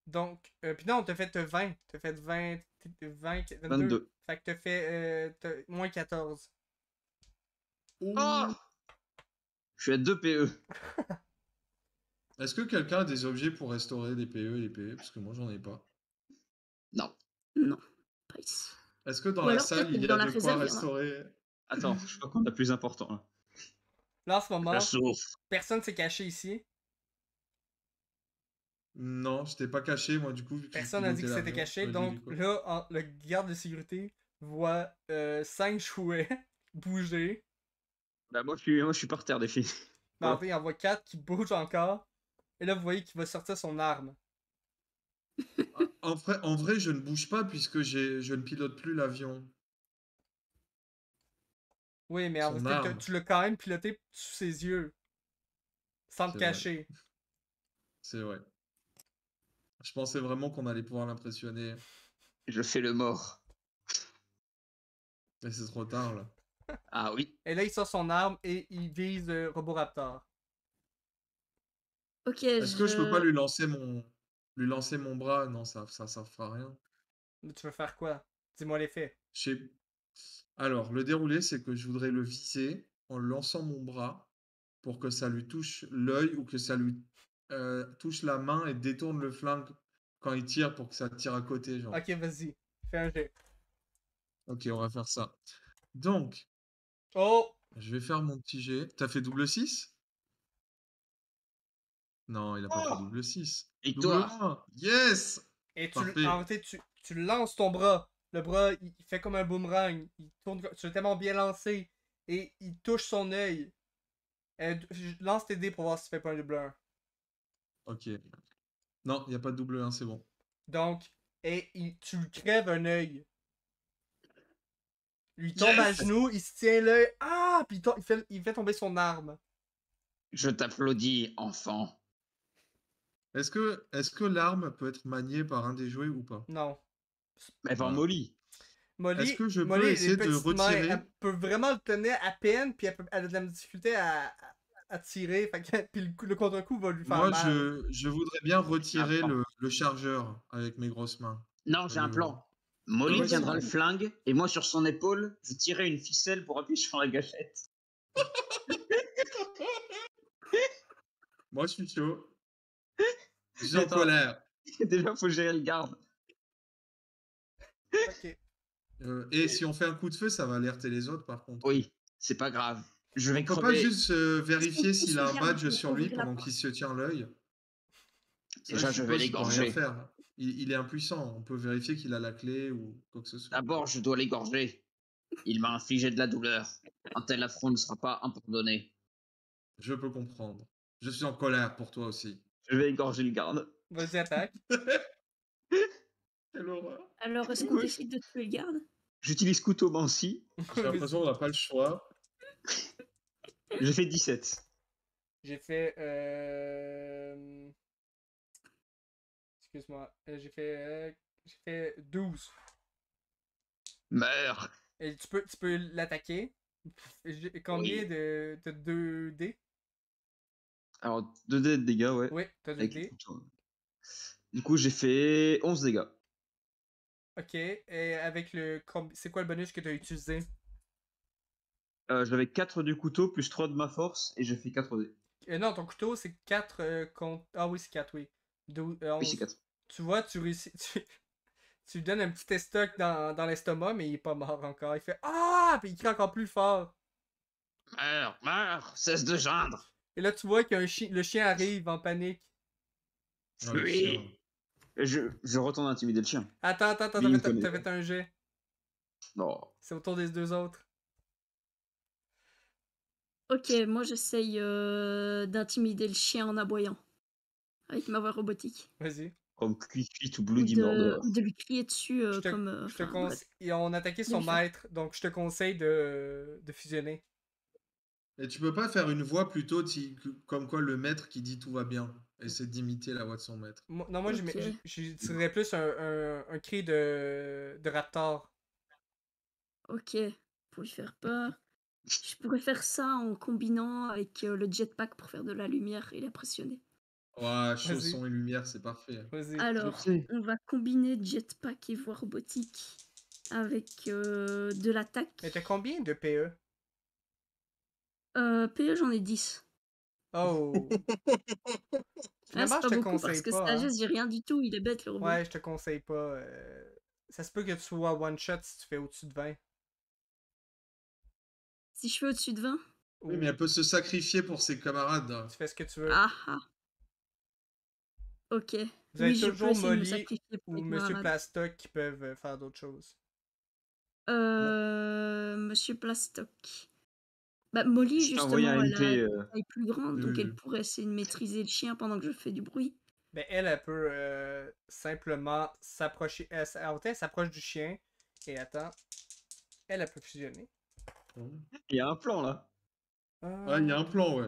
Donc. Puis non, t'as fait 20. T'as fait 20. 22. 22. Fait que t'as fait moins 14. Ah! Je suis à 2 PE. Est-ce que quelqu'un a des objets pour restaurer des PE et des PE? Parce que moi, j'en ai pas. Non. Non, pas ici. Est-ce que dans Ou la alors, salle, peut-être il y dans a la de quoi réserve, il y en a. restaurer? Attends, je crois qu'on a plus important là. Là, en ce moment, La sauce. personne s'est caché ici. Non, j'étais pas caché, moi, du coup. Vu que je Personne n'a dit que pilotais c'était l'avion, caché. de Donc l'hélico. là, le garde de sécurité voit 5 jouets bouger. Bah moi je suis par terre des filles. Mais en Ouais. fait, il en voit 4 qui bougent encore. Et là, vous voyez qu'il va sortir son arme. En vrai, je ne bouge pas puisque je ne pilote plus l'avion. Oui, mais en Son fait, arme. tu l'as quand même piloté sous ses yeux. Sans te C'est vrai. cacher. C'est vrai. Je pensais vraiment qu'on allait pouvoir l'impressionner. Je fais le mort. Mais c'est trop tard, là. Ah oui. Et là, il sort son arme et il vise Roboraptor. Ok, Est-ce que je peux pas lui lancer mon bras? Non, ça fera rien. Tu veux faire quoi? Dis-moi les faits. Je sais- Alors, le déroulé, c'est que je voudrais le viser en lançant mon bras pour que ça lui touche l'œil ou que ça lui touche la main et détourne le flingue quand il tire pour que ça tire à côté, genre. Ok, vas-y. Fais un jet. Ok, on va faire ça. Donc, Oh! je vais faire mon petit jet. T'as fait double 6? Non, il a pas fait double 6. Double Victoire. 1. Yes! Et Parfait. en fait, tu lances ton bras. Le bras, il fait comme un boomerang. Il tourne, tu l'as tellement bien lancé. Et il touche son œil. Lance tes dés pour voir si tu fais pas un double 1. Ok. Non, il n'y a pas de double 1, c'est bon. Donc, tu lui crèves un œil. Il tombe à Yes! genoux, il se tient l'œil. Ah! Puis il fait tomber son arme. Je t'applaudis, enfant. Est-ce que l'arme peut être maniée par un des jouets ou pas? Non. Mais par Voilà. Molly. Molly, Est-ce que je peux Molly, les essayer de petites mains, retirer? elle peut vraiment le tenir à peine, puis elle a de la difficulté à tirer, fait que, puis le contre-coup va lui faire Moi, mal. je voudrais bien J'ai un retirer plan. le chargeur avec mes grosses mains. Non, j'ai un Le- plan. Molly Ouais, tiendra c'est le bon. flingue et moi sur son épaule, je tirerai une ficelle pour appuyer sur la gâchette. Moi, je suis chaud. Je suis en Attends. colère. Déjà, faut gérer le garde. Ok. Et si on fait un coup de feu, ça va alerter les autres, par contre. Oui, c'est pas grave. Je vais On peut pas crever. juste vérifier Est-ce qu'on s'il peut a un se badge garder sur pour lui ouvrir la pendant porte? qu'il se tient l'œil. Ça, Déjà, je vais suppose qu'il peut rien l'égorger. faire. Il est impuissant. On peut vérifier qu'il a la clé ou quoi que ce soit. D'abord, je dois l'égorger. Il m'a infligé de la douleur. Un tel affront ne sera pas impardonné. Je peux comprendre. Je suis en colère pour toi aussi. Je vais égorger le garde. Vas-y, attaque. Quelle horreur. Alors, est-ce qu'on Oui. décide de tuer le garde? J'utilise couteau Mancy. J'ai l'impression qu'on n'a pas le choix. J'ai fait 17. J'ai fait. Excuse-moi. J'ai fait 12. Meurs. Et tu peux l'attaquer. Combien Oui. de 2D? Alors, 2 dés de dégâts, ouais. Oui, t'as Avec le 2D. couteau. Du coup, j'ai fait 11 dégâts. Ok. Et avec c'est quoi le bonus que t'as utilisé? J'avais 4 du couteau plus 3 de ma force et j'ai fait 4 dés. Non, ton couteau, c'est 4 contre. Ah oui, c'est 4, oui. Oui, 11. c'est 4. Tu vois, tu réussis. Tu lui donnes un petit estoc dans l'estomac, mais il est pas mort encore. Il fait Ah! Puis il crie encore plus fort. Meurs, meurs, cesse de geindre. Et là, tu vois que le chien arrive en panique. Ah, le Oui. chien. Et je retourne intimider le chien. Attends, Lui, il me t'as connaît. fait un jet. Non. C'est autour des deux autres. Ok, moi j'essaye d'intimider le chien en aboyant. Avec ma voix robotique. Vas-y. Comme cuit tout Ou blue du Mordor. de lui crier dessus Je te, comme. je te enfin, conseille. On a attaqué De son lui faire- maître, donc je te conseille de fusionner. Et tu peux pas faire une voix plutôt comme quoi le maître qui dit tout va bien. Essaie d'imiter la voix de son maître. Non, moi, Ok. j'utiliserais plus un cri de raptor. Ok, pour lui faire peur. Je pourrais faire ça en combinant avec le jetpack pour faire de la lumière et l'impressionner. Ouais, chaud, Vas-y. son et lumière, c'est parfait. Vas-y. Alors, sais. on va combiner jetpack et voix robotique avec de l'attaque. Mais t'as combien de PE? PE, j'en ai 10. Oh! Ah, Finalement, c'est je pas te beaucoup parce conseille que pas. Hein. sagesse, j'ai rien du tout, il est bête le robot. Ouais, je te conseille pas. Ça se peut que tu sois one shot si tu fais au-dessus de 20. Si je fais au-dessus de 20, Oui, mais elle peut se sacrifier pour ses camarades. Tu fais ce que tu veux. ah ah. Ok. Vous avez Oui, je peux toujours essayer de me Molly sacrifier pour ou mes Monsieur camarades. Plastoc qui peuvent faire d'autres choses. Monsieur Plastoc. Bah, Molly, Je t'ai envoyé justement, un elle a MP. une taille plus grande, donc elle Euh. pourrait essayer de maîtriser le chien pendant que je fais du bruit. Ben, elle peut simplement s'approcher. Elle s'approche du chien. Et attends. Elle peut fusionner. Il y a un plan là. Ah, il y a un plan, ouais.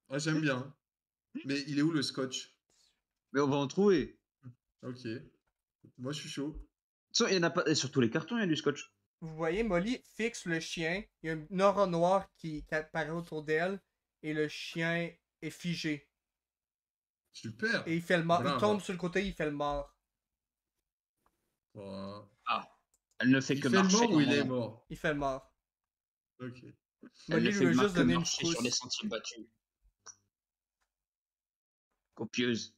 Ah, j'aime bien. Mais il est où le scotch? Mais on va en trouver. Ok. Moi, je suis chaud. De toute façon, il y en a pas. Et sur tous les cartons, il y a du scotch. Vous voyez, Molly fixe le chien. Il y a une aura noire qui apparaît autour d'elle. Et le chien est figé. Super. Et il fait le mort. Il Bravo. tombe sur le côté, il fait le mort. Oh. Elle ne fait Il que fait le marcher. mort ou il est normalement. mort? Il fait le mort. Ok. Elle Molly ne lui fait veut juste que donner une marcher sur les pousse. sentiers battus. Copieuse.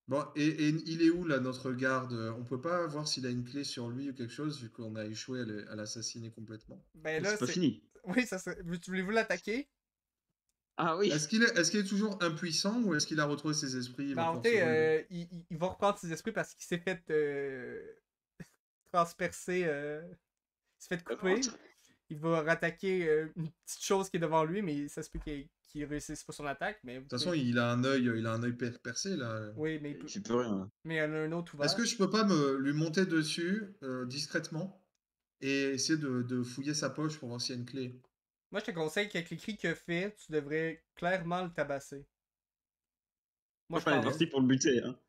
Bon, et il est où là, notre garde? On peut pas voir s'il a une clé sur lui ou quelque chose, vu qu'on a échoué à l'assassiner complètement. Ben là, C'est pas c'est. fini. Oui, voulez-vous l'attaquer? Ah oui. Est-ce qu'il est toujours impuissant ou est-ce qu'il a retrouvé ses esprits? Il Ben, va en pouvoir se relever? fait, il va reprendre ses esprits parce qu'il s'est fait transpercer. Il s'est fait couper. Il va rattaquer une petite chose qui est devant lui, mais ça se peut qu'il réussisse pas son attaque. Mais De toute façon, il a un œil percé là. oui, mais Tu peux rien. mais il y en a un autre ouvert. Est-ce que je peux pas lui monter dessus discrètement et essayer de fouiller sa poche pour voir s'il y a une clé? Moi, je te conseille qu'avec les cris qu'il a fait, tu devrais clairement le tabasser. Moi, je On est pense. parti pour le buter. Hein.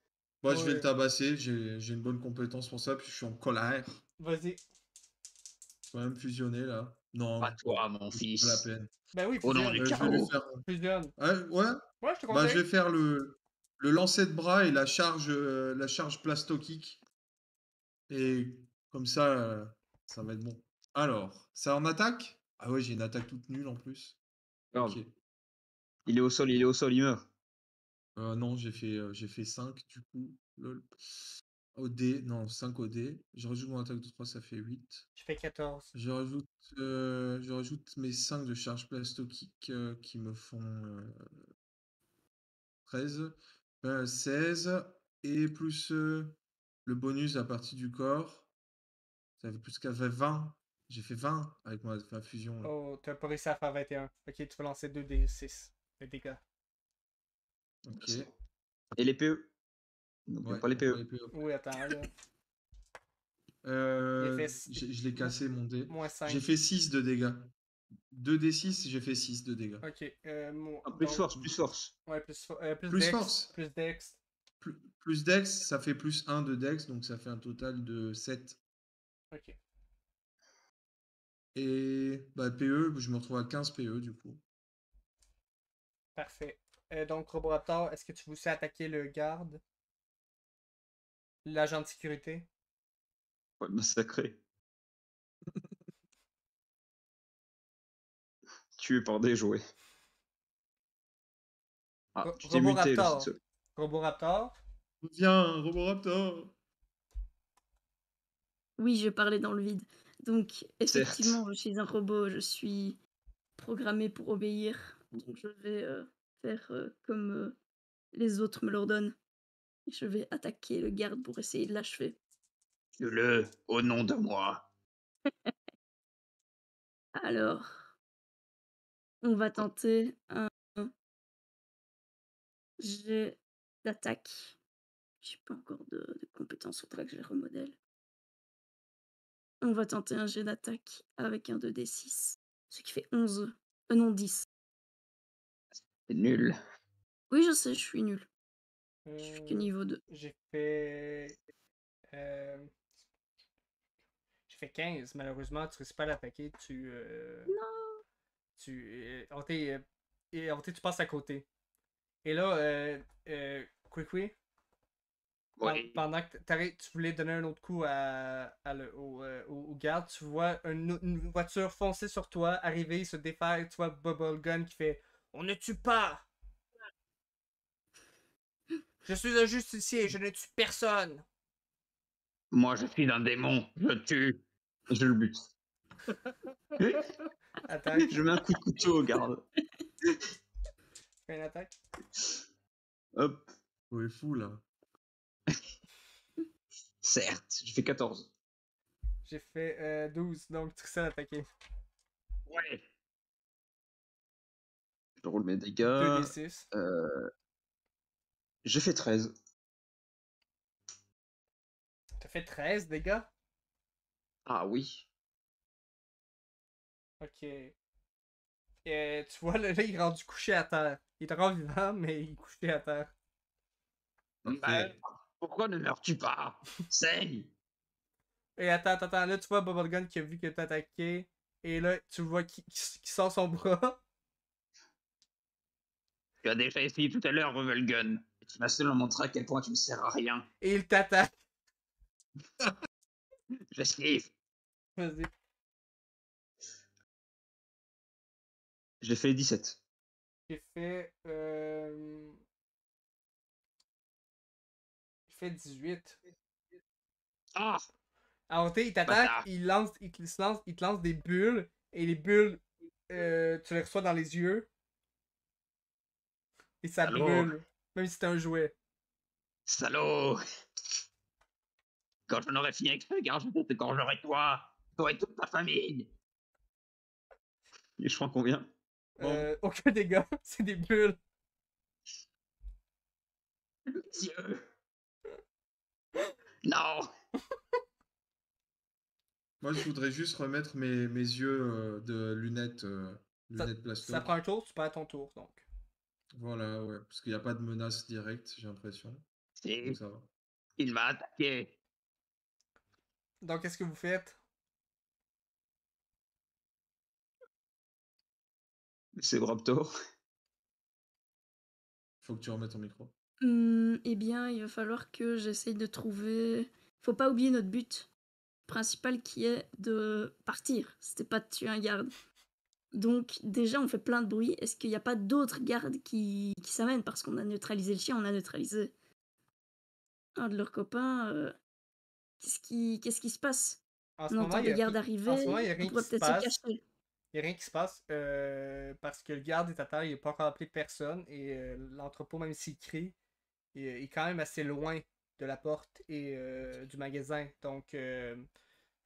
Moi, je vais Ouais. le tabasser, j'ai une bonne compétence pour ça, puis je suis en colère. Vas-y. Je vais même fusionner là. Non, Pas toi, mon c'est fils. pas la peine. Ben oui, Au nom fusionne. du Je vais lui chaos. faire. Fusionne. Ouais. Ouais, je te Bah, je conseille. vais faire le lancer de bras et la charge plastokick. Et comme ça va être bon. Alors, ça en attaque? Ah ouais, j'ai une attaque toute nulle en plus. Grave. Ok. Il est au sol, il meurt. Non, j'ai fait 5 du coup. Lol. Au dé, non, 5 au dé. Je rajoute mon attaque de 3, ça fait 8. Je fais 14. Je rajoute mes 5 de charge plastokick qui me font 13. 16. Et plus le bonus à partir du corps. Ça fait plus qu'à 20. J'ai fait 20 avec ma fusion. Là. Oh, t'as pas réussi à faire 21. Ok, tu vas lancer 2d6 de dégâts. Ok. Et les PE. Donc, Ouais, pas les on prend PE. les PE. Oui, attends, là. Je l'ai cassé mon dé. Moins 5. J'ai fait 6 de dégâts. 2d6, j'ai fait 6 de dégâts. Ok, Plus donc, force, plus force. ouais, plus Plus dex, force. plus dex. Plus dex, ça fait plus 1 de dex, donc ça fait un total de 7. Ok. Et bah, PE, je me retrouve à 15 PE du coup. Parfait. Donc, Roboraptor, est-ce que tu veux attaquer le garde? L'agent de sécurité? Ouais, massacré. Tué par des jouets. Ah, je t'ai muté le Roboraptor. site. Roboraptor? Viens, Roboraptor! Oui, je parlais dans le vide. Donc, Certes. effectivement, je suis un robot, je suis programmé pour obéir. Donc, je vais faire comme les autres me l'ordonnent. Et je vais attaquer le garde pour essayer de l'achever. Tue-le au nom de moi. Alors, on va tenter un jet d'attaque. J'ai pas encore de compétences, faudra que je les remodèle. On va tenter un jet d'attaque avec un 2d6. Ce qui fait 11. Non, 10. C'est nul. Oui, je sais, je suis nulle. Je suis que niveau 2. J'ai fait... euh, J'ai fait 15. Malheureusement, tu réussis pas à l'attaquer. Non! Tu passes à côté. Et là, Quick, Oui. pendant que tu voulais donner un autre coup au garde, tu vois une voiture foncer sur toi, arriver, se défaire, tu vois Bubblegum qui fait On ne tue pas! Je suis un justicier, je ne tue personne! Moi, je suis un démon. Je tue. Je le bute. Attaque, Je mets un coup de couteau au garde. fais une attaque. Hop. Ouais, fou là. Certes. J'ai fait 14. J'ai fait 12, donc tu sais l'attaquer. Ouais. Je roule mes dégâts. 2d6. J'ai fait 13. T'as fait 13 dégâts? Ah oui. Ok. Tu vois, là, il est rendu couché à terre. Il est encore vivant, mais il est couché à terre. Parfait. Pourquoi ne meurs-tu pas? Saigne. Et attends, là, tu vois Bubblegum qui a vu que t'as attaqué. Et là, tu vois qui sort son bras. Tu as déjà essayé tout à l'heure, Revelgun. Et tu m'as seulement montré à quel point tu ne sers à rien. Et il t'attaque. J'esquive. Vas-y. J'ai fait 17. J'ai fait. J'ai fait 18. Ah! Alors, il t'attaque, Bâtard. il te lance des bulles. Et les bulles, tu les reçois dans les yeux. Et ça Salaud. brûle. Même si c'est un jouet. Salaud! Quand j'en aurai fini avec ce gars, je t'égorgerai toi! Toi et toute ta famille! Et je prends combien? Aucun dégât, c'est des bulles. Dieu! Non! Moi, je voudrais juste remettre mes yeux de lunettes plasto. Ça prend un tour, tu perds ton tour, donc. Voilà, ouais. Parce qu'il n'y a pas de menace directe, j'ai l'impression. Si, Donc ça va. il m'a attaqué. Donc, qu'est-ce que vous faites? C'est Raptor. Faut que tu remettes ton micro. Eh bien, il va falloir que j'essaye de trouver. Faut pas oublier notre but principal qui est de partir. C'était pas de tuer un garde. Donc, déjà, on fait plein de bruit. Est-ce qu'il n'y a pas d'autres gardes qui s'amènent? Parce qu'on a neutralisé le chien, on a neutralisé un de leurs copains. Qu'est-ce qui se passe? En ce On moment, entend il y des a gardes en ce moment, il arriver. y a On rien qui pourrait se peut-être se passe. cacher. Il n'y a rien qui se passe parce que le garde est à terre, il n'a pas encore appelé personne et l'entrepôt, même s'il crie, il est quand même assez loin de la porte et du magasin. Donc, il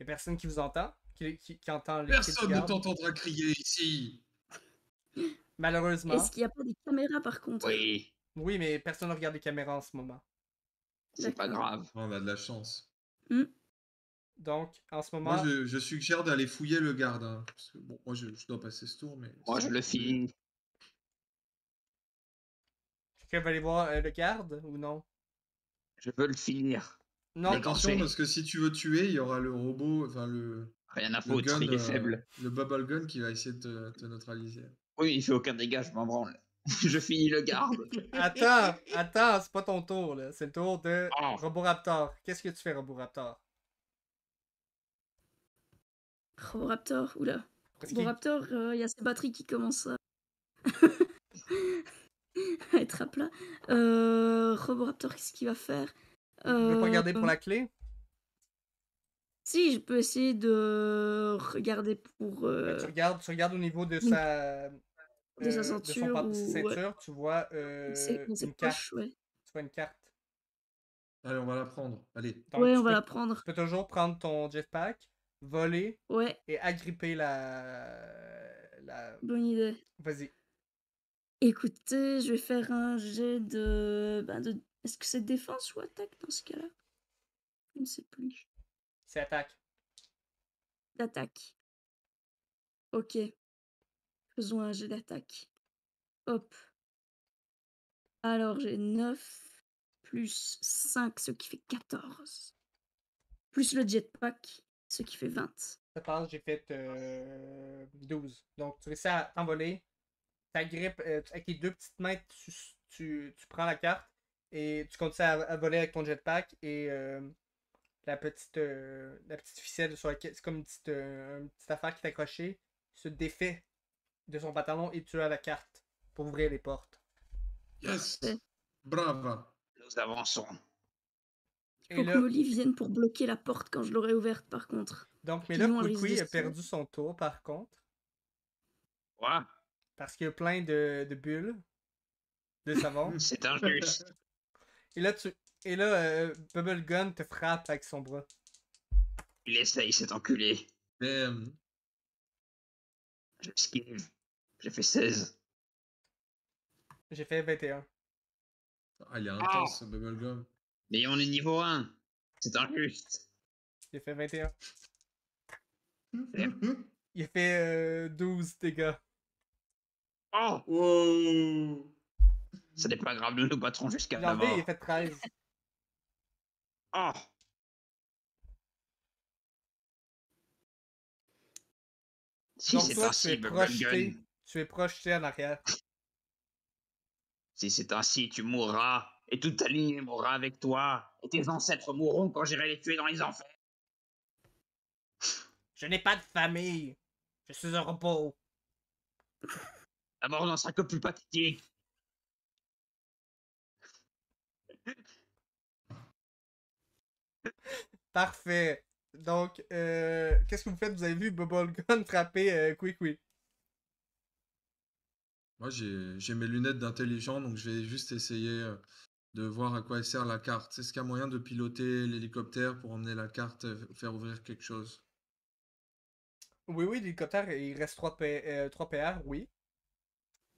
n'y a personne qui vous entend, qui entend les cris du Personne ne garde. t'entendra crier ici. Malheureusement. Est-ce qu'il n'y a pas des caméras par contre? Oui, Oui, mais personne ne regarde les caméras en ce moment. c'est pas D'accord. grave. On a de la chance. Donc, en ce Moi, moment, je suggère d'aller fouiller le garde. Hein, parce que, bon, moi, je dois passer ce tour, mais... Moi, je le finis. finis. quelqu'un va aller voir le garde ou non? Je veux le finir. Non, Mais Attention, Danger. parce que si tu veux tuer, il y aura le robot, enfin le Rien à gun, foutre, il est faible. le bubble gun qui va essayer de te neutraliser. Oui, il fait aucun dégât, je m'en branle. Je finis le garde. attends, c'est pas ton tour, là. C'est le tour de Oh. Roboraptor. Qu'est-ce que tu fais, Roboraptor? Roboraptor, oula. Parce qu'il- Roboraptor, il y a ses batteries qui commencent à à être à plat. Roboraptor, qu'est-ce qu'il va faire? Il veut pas regarder pour la clé? Si, je peux essayer de regarder pour Ben, tu regardes au niveau de une- sa... de sa de son ceinture ou ceinture, tu vois dans ses une carte. poches, ouais. Tu vois une carte. Allez, on va la prendre. Allez. Donc, Ouais, tu on va peux- la prendre. Tu peux toujours prendre ton jetpack, voler Ouais, et agripper bonne idée. Vas-y. Écoutez, je vais faire un jet de... Est-ce que c'est défense ou attaque dans ce cas-là? Je ne sais plus. C'est attaque. D'attaque. Ok. Faisons un jet d'attaque. Hop. Alors, j'ai 9 plus 5, ce qui fait 14. Plus le jetpack, ce qui fait 20. Ça passe, j'ai fait 12. Donc, tu réussis à t'envoler. T'agrippes avec tes deux petites mains, tu prends la carte et tu continues à voler avec ton jetpack et la petite ficelle sur laquelle c'est comme une petite affaire qui est accrochée se défait de son pantalon et tu as la carte pour ouvrir les portes. Yes. Parfait. Brava. Nous avançons. Il faut que Molly vienne pour bloquer la porte quand je l'aurai ouverte, par contre. Donc, mais là, Sinon, elle risque Kwee de a se- perdu son tour, par contre. Quoi? Parce qu'il y a plein de bulles de savon. C'est injuste. Et là, Bubble Gun te frappe avec son bras. Il essaye, cet enculé. Damn. Je l'esquive. J'ai fait 16. J'ai fait 21. Ah, il est intense, ce bubblegum. Mais on est niveau 1. C'est injuste. J'ai fait 21. Il fait 12 dégâts. Oh! Wow. Ce n'est pas grave, nous nous battrons jusqu'à la L'enlevé, mort. il a fait 13. Oh! Si Donc c'est toi, ainsi, Bubblegun. tu es projeté en arrière. Si c'est ainsi, tu mourras. Et toute ta lignée mourra avec toi. Et tes ancêtres mourront quand j'irai les tuer dans les enfers. Je n'ai pas de famille. Je suis un robot. La mort n'en sera que plus pathétique. Parfait. Donc, qu'est-ce que vous faites? Vous avez vu Bubble Gun frapper Kwee. Moi, j'ai mes lunettes d'intelligent, donc je vais juste essayer de voir à quoi elle sert la carte. Est-ce qu'il y a moyen de piloter l'hélicoptère pour emmener la carte, faire ouvrir quelque chose? Oui, l'hélicoptère, il reste 3 PR, oui.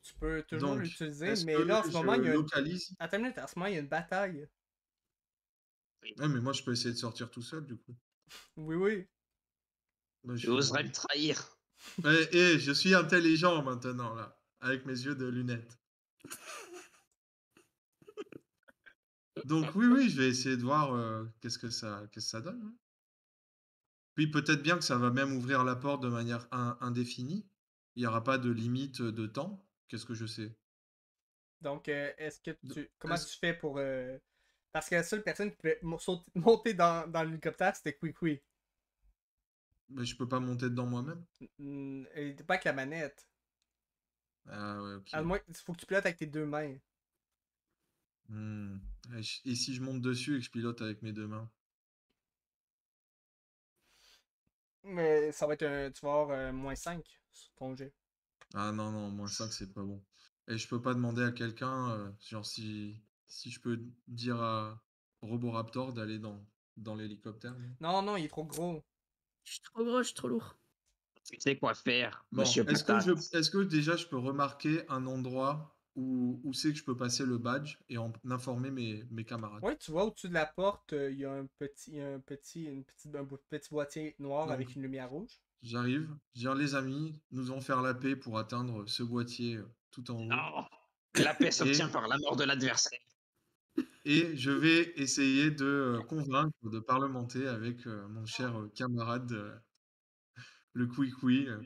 Tu peux toujours Donc, l'utiliser, est-ce mais que là, en ce moment, je il y a localise? Attends une minute, en ce moment, il y a une bataille. Ouais, mais moi, je peux essayer de sortir tout seul, du coup. Oui. Bah, Tu oserais me trahir. je suis intelligent maintenant, là, avec mes yeux de lunettes. Donc oui, je vais essayer de voir qu'est-ce que ça donne. Hein. Puis peut-être bien que ça va même ouvrir la porte de manière indéfinie. Il y aura pas de limite, de temps. Qu'est-ce que je sais? Donc, est-ce que De comment est-ce tu fais pour. Parce que la seule personne qui pouvait monter dans l'hélicoptère, c'était Kwee. Mais je peux pas monter dedans moi-même? Il était pas avec la manette. Ah ouais, OK. À moins, il faut que tu pilotes avec tes 2 mains. Mmh. Et si je monte dessus et que je pilote avec mes 2 mains? Mais ça va être tu vas avoir -5 sur ton jet. Ah non, non, -5 c'est pas bon. Et je peux pas demander à quelqu'un, genre si je peux dire à Roboraptor d'aller dans l'hélicoptère, non? Non, non, il est trop gros. Je suis trop gros, je suis trop lourd. Tu sais quoi faire, Bon, monsieur Patate. est-ce que déjà je peux remarquer un endroit où c'est que je peux passer le badge et en informer mes camarades? Ouais, tu vois au-dessus de la porte, il y a un petit boîtier noir Donc avec une lumière rouge. j'arrive, je dis: «Les amis, nous allons faire la paix pour atteindre ce boîtier, tout en haut Non, la paix s'obtient et par la mort de l'adversaire. je vais essayer de, convaincre, de parlementer avec, mon cher, camarade, le Kwee,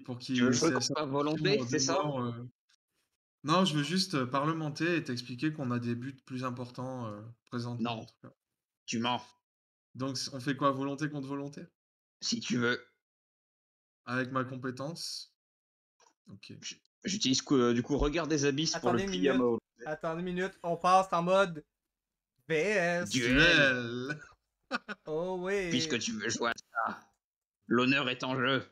pour Tu veux qu'il jouer ça contre ça ta volonté, de c'est ça? mort, non, je veux juste, parlementer et t'expliquer qu'on a des buts plus importants, présentement, en Non, tout cas. tu mens, Donc on fait quoi? Volonté contre volonté? si tu veux. Avec ma compétence? OK. J'utilise du coup regard des abysses pour le Attendez une plier à ma minute. volonté. Attendez une minute. On passe en mode VS. Duel, Duel! Oh oui. puisque tu veux jouer à ça. L'honneur est en jeu.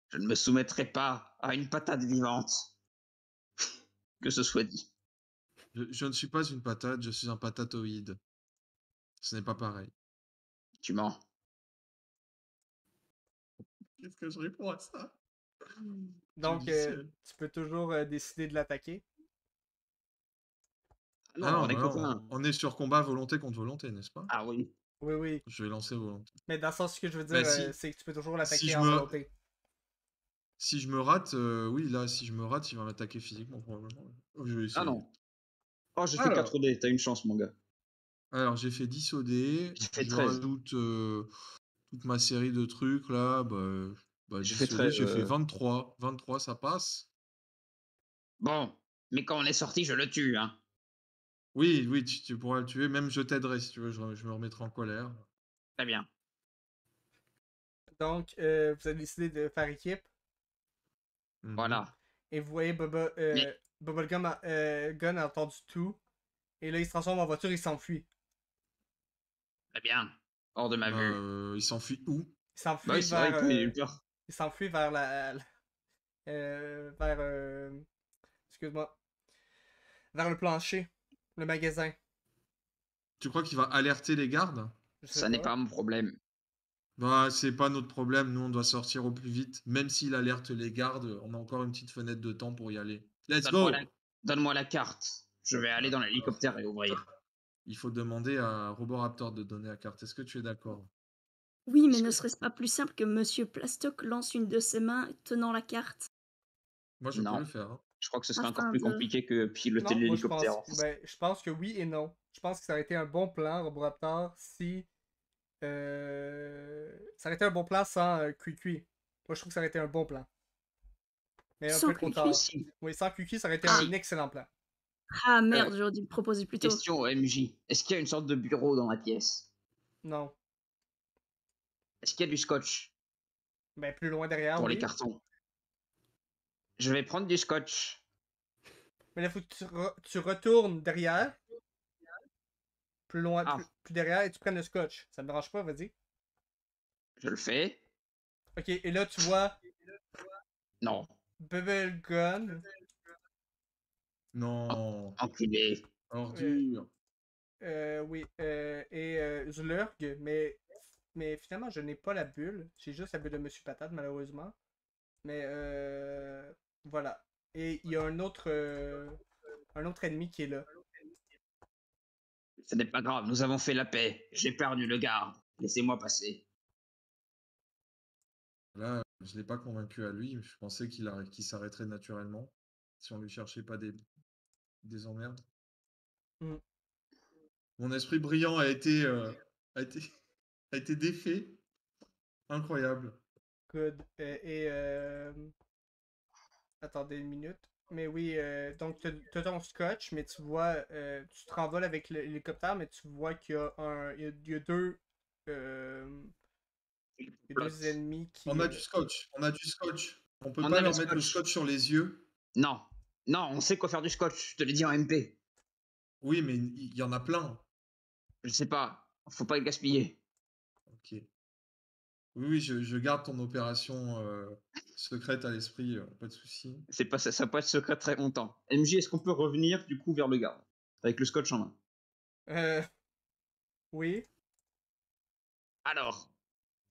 Je ne me soumettrai pas à une patate vivante. Que ce soit dit. Je ne suis pas une patate, je suis un patatoïde. Ce n'est pas pareil. Tu mens. Qu'est-ce que je réponds à ça? Donc, Judiciel. tu peux toujours décider de l'attaquer. Ah Ah non, non, on est bah non, copains. on est sur combat volonté contre volonté, n'est-ce pas? Ah oui. Oui, oui. Je vais lancer volonté. Mais dans le sens, ce que je veux Bah dire, c'est que tu peux toujours si l'attaquer je en me volonté. si je me rate, oui, là, si je me rate, il va m'attaquer physiquement, probablement. Je vais Ah essayer. non. Oh, j'ai fait Alors 4 dés, t'as une chance, mon gars. alors j'ai fait 10 au dé, J'ai fait je 13. rajoute, toute ma série de trucs là, bah J'ai fait 10 au dé, 13. j'ai fait 23. 23, ça passe? Bon, mais quand on est sorti, je le tue, hein. Oui, oui, tu pourras le tuer, même je t'aiderai si tu veux, je me remettrai en colère. Très bien. Donc, vous avez décidé de faire équipe. Mmh. Voilà. Et vous voyez Mais Bubblegum Gun a entendu tout. Et là, il se transforme en voiture, il s'enfuit. très bien. Hors de ma Bah, vue. il s'enfuit où? Il Bah s'enfuit oui, c'est vrai, vers. il a eu peur. Il s'enfuit vers vers. Excuse-moi. Vers le plancher. Le magasin. Tu crois qu'il va alerter les gardes? Je sais Ça n'est pas. pas mon problème. Bah, c'est pas notre problème, nous on doit sortir au plus vite. Même s'il alerte les gardes, on a encore une petite fenêtre de temps pour y aller. Let's Donne-moi la... go! Donne-moi la carte. Je vais aller dans Alors, l'hélicoptère et ouvrir. il faut demander à Roboraptor de donner la carte. Est-ce que tu es d'accord? Oui, mais Est-ce ne que... serait-ce pas plus simple que Monsieur Plastoc lance une de ses mains tenant la carte Moi, je peux Non. le faire, hein. Je crois que ce serait encore afin plus de... compliqué que piloter Non, moi l'hélicoptère. je pense que oui et non. Je pense que ça aurait été un bon plan, Roboraptor, si. Ça aurait été un bon plan sans Kwee. Moi, je trouve que ça aurait été un bon plan. Mais un Sans peu trop Kwee. tard. Si. Oui, sans Kwee, ça aurait été Ah. un excellent plan. Ah merde, j'aurais dû le proposer plus tôt. Question au MJ. Est-ce qu'il y a une sorte de bureau dans la pièce? Non. Est-ce qu'il y a du scotch Ben, plus loin derrière, pour les oui. cartons? Je vais prendre du scotch. Mais là, il faut que tu retournes derrière. Plus loin, Ah, plus derrière, et tu prennes le scotch. Ça me dérange pas, vas-y. je le fais. Ok, et là, tu vois Non. Bubble Gun. Non, Enculé. ordure. Oui, et Zlurg, mais finalement, je n'ai pas la bulle. J'ai juste la bulle de Monsieur Patate, malheureusement. Mais voilà. Et il y a un autre ennemi qui est là. Ce n'est pas grave, nous avons fait la paix. J'ai perdu le garde. Laissez-moi passer. Là, je l'ai pas convaincu à lui, je pensais qu'il s'arrêterait naturellement si on lui cherchait pas des emmerdes. Hmm. Mon esprit brillant a été, a été défait. Incroyable. Good. Attendez une minute. Mais oui, donc t'as ton scotch, mais tu vois, tu te renvoles avec l'hélicoptère, mais tu vois qu'il y a il y a deux, il y a deux ennemis qui. On a du scotch. On a du scotch. On peut On pas a le leur mettre le scotch. scotch sur les yeux. Non. Non, on sait quoi faire du scotch. Je te l'ai dit en MP. Oui, mais il y en a plein. Je sais pas. Faut pas le gaspiller. Ok. Oui, oui, je garde ton opération secrète à l'esprit, pas de souci. C'est pas ça peut être secret très longtemps. MJ, est-ce qu'on peut revenir du coup vers le garde avec le scotch en main? Oui. Alors,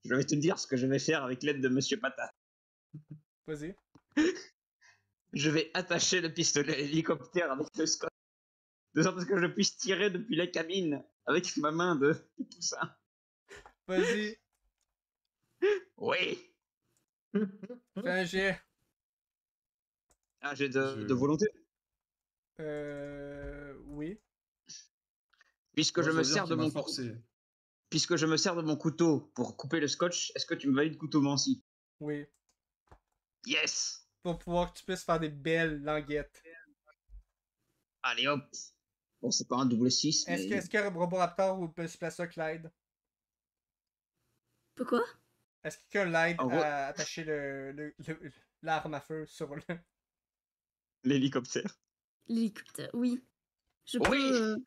je vais te dire ce que je vais faire avec l'aide de Monsieur Patate. Vas-y. Je vais attacher le pistolet à l'hélicoptère avec le scotch, de sorte à ce que je puisse tirer depuis la cabine avec ma main de poussin. Vas-y. Oui. Fais un jet. Ah, j'ai de volonté. Oui. Puisque Moi, je je me dois dire sers de qu'il m'a mon forcé. puisque je me sers de mon couteau pour couper le scotch, est-ce que tu me valides couteau Mancy? Oui. Yes. Pour pouvoir que tu puisses faire des belles languettes. Allez hop. Bon, c'est pas un double 6, mais... Est-ce que Roboraptor ou Monsieur Plastoc l'aide? Pourquoi? Est-ce que quelqu'un l'aide En gros- à attacher l'arme à feu sur L'hélicoptère. L'hélicoptère, oui. Je Oui. peux.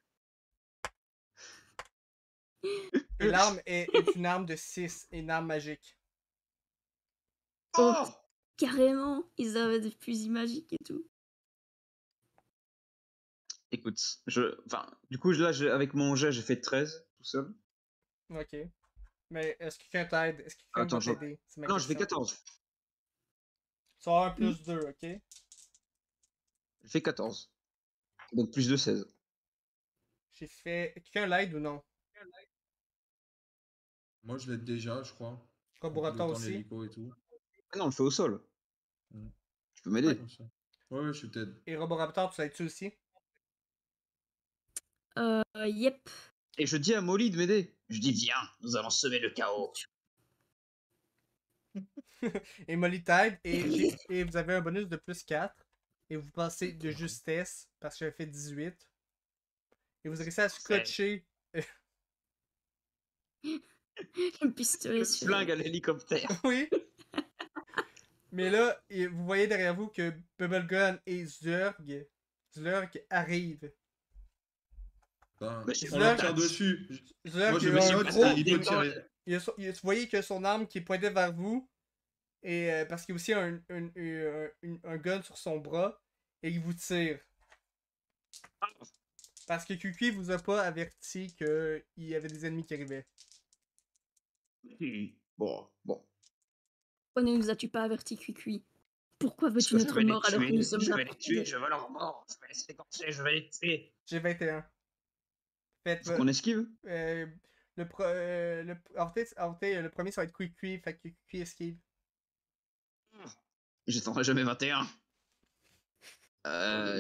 Et l'arme est une arme de 6, une arme magique. Oh, Oh. carrément, ils avaient des fusils magiques et tout. Écoute, du coup, là, avec mon jet, j'ai fait 13 tout seul. Ok. Mais est-ce que quelqu'un t'aide? Est-ce que quelqu'un Attends, va t'aider? C'est ma non, je fais question. 14. Tu as un plus 2, ok? Je fais 14. Donc plus de 16. J'ai fait. Quelqu'un l'aide ou non? Moi, je l'aide déjà, je crois. Roboraptor Pilotant aussi? l'hélico et tout. Ah non, on le fait au sol. Mm. Tu peux m'aider? Comme ça. Ouais, je t'aide. Et Roboraptor, tu l'aides-tu aussi? Yep. Et je dis à Molly de m'aider. Je dis, viens, nous allons semer le chaos. Et Molly t'aide, et vous avez un bonus de plus 4. Et vous passez de justesse, parce que j'avais fait 18. Et vous réussissez à scotcher. Un pistolet Le sur. flingue à l'hélicoptère. Oui. Mais là, vous voyez derrière vous que Bubblegun et Zurg arrivent. Ben, Monsieur on leur Patate. tire dessus. Zurg, Moi, je il me a un note, gros. il peut tirer. Vous voyez que son arme qui est pointée vers vous. Et parce qu'il y a aussi un gun sur son bras. Et il vous tire. Parce que Kukui vous a pas averti qu'il y avait des ennemis qui arrivaient. Bon. Pourquoi ne nous as-tu pas averti, Cuicui? Pourquoi Parce veux-tu que je notre vais les mort alors que nous tuer, sommes je là vais pour les tuer, t'aider? je veux leur mort, je vais les séquencer, je vais les tuer. J'ai 21. Faites. Faut qu'on esquive? En fait, le premier ça va être Kukui. Fait que Kukui esquive. J'attendrai jamais 21.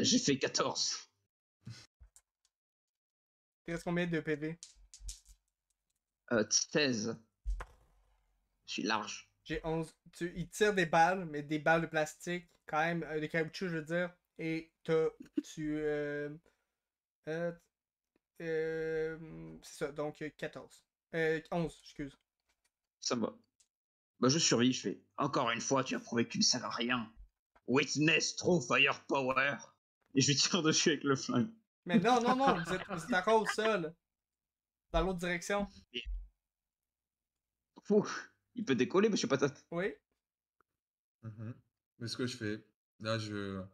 J'ai fait 14. Il reste combien de PV? 16. Je suis large. J'ai 11. Il tire des balles, mais des balles de plastique, quand même, de caoutchouc, je veux dire. Et c'est ça, donc 14. 11, excuse. Ça me va. Bah, je survis, je fais. Encore une fois, tu as prouvé que tu ne sers à rien. Witness True Firepower. Et je lui tire dessus avec le flingue. Mais non, vous êtes encore au sol. Dans l'autre direction. Fou. Il peut décoller, monsieur Patate. Oui. Mais ce que je fais, là, Le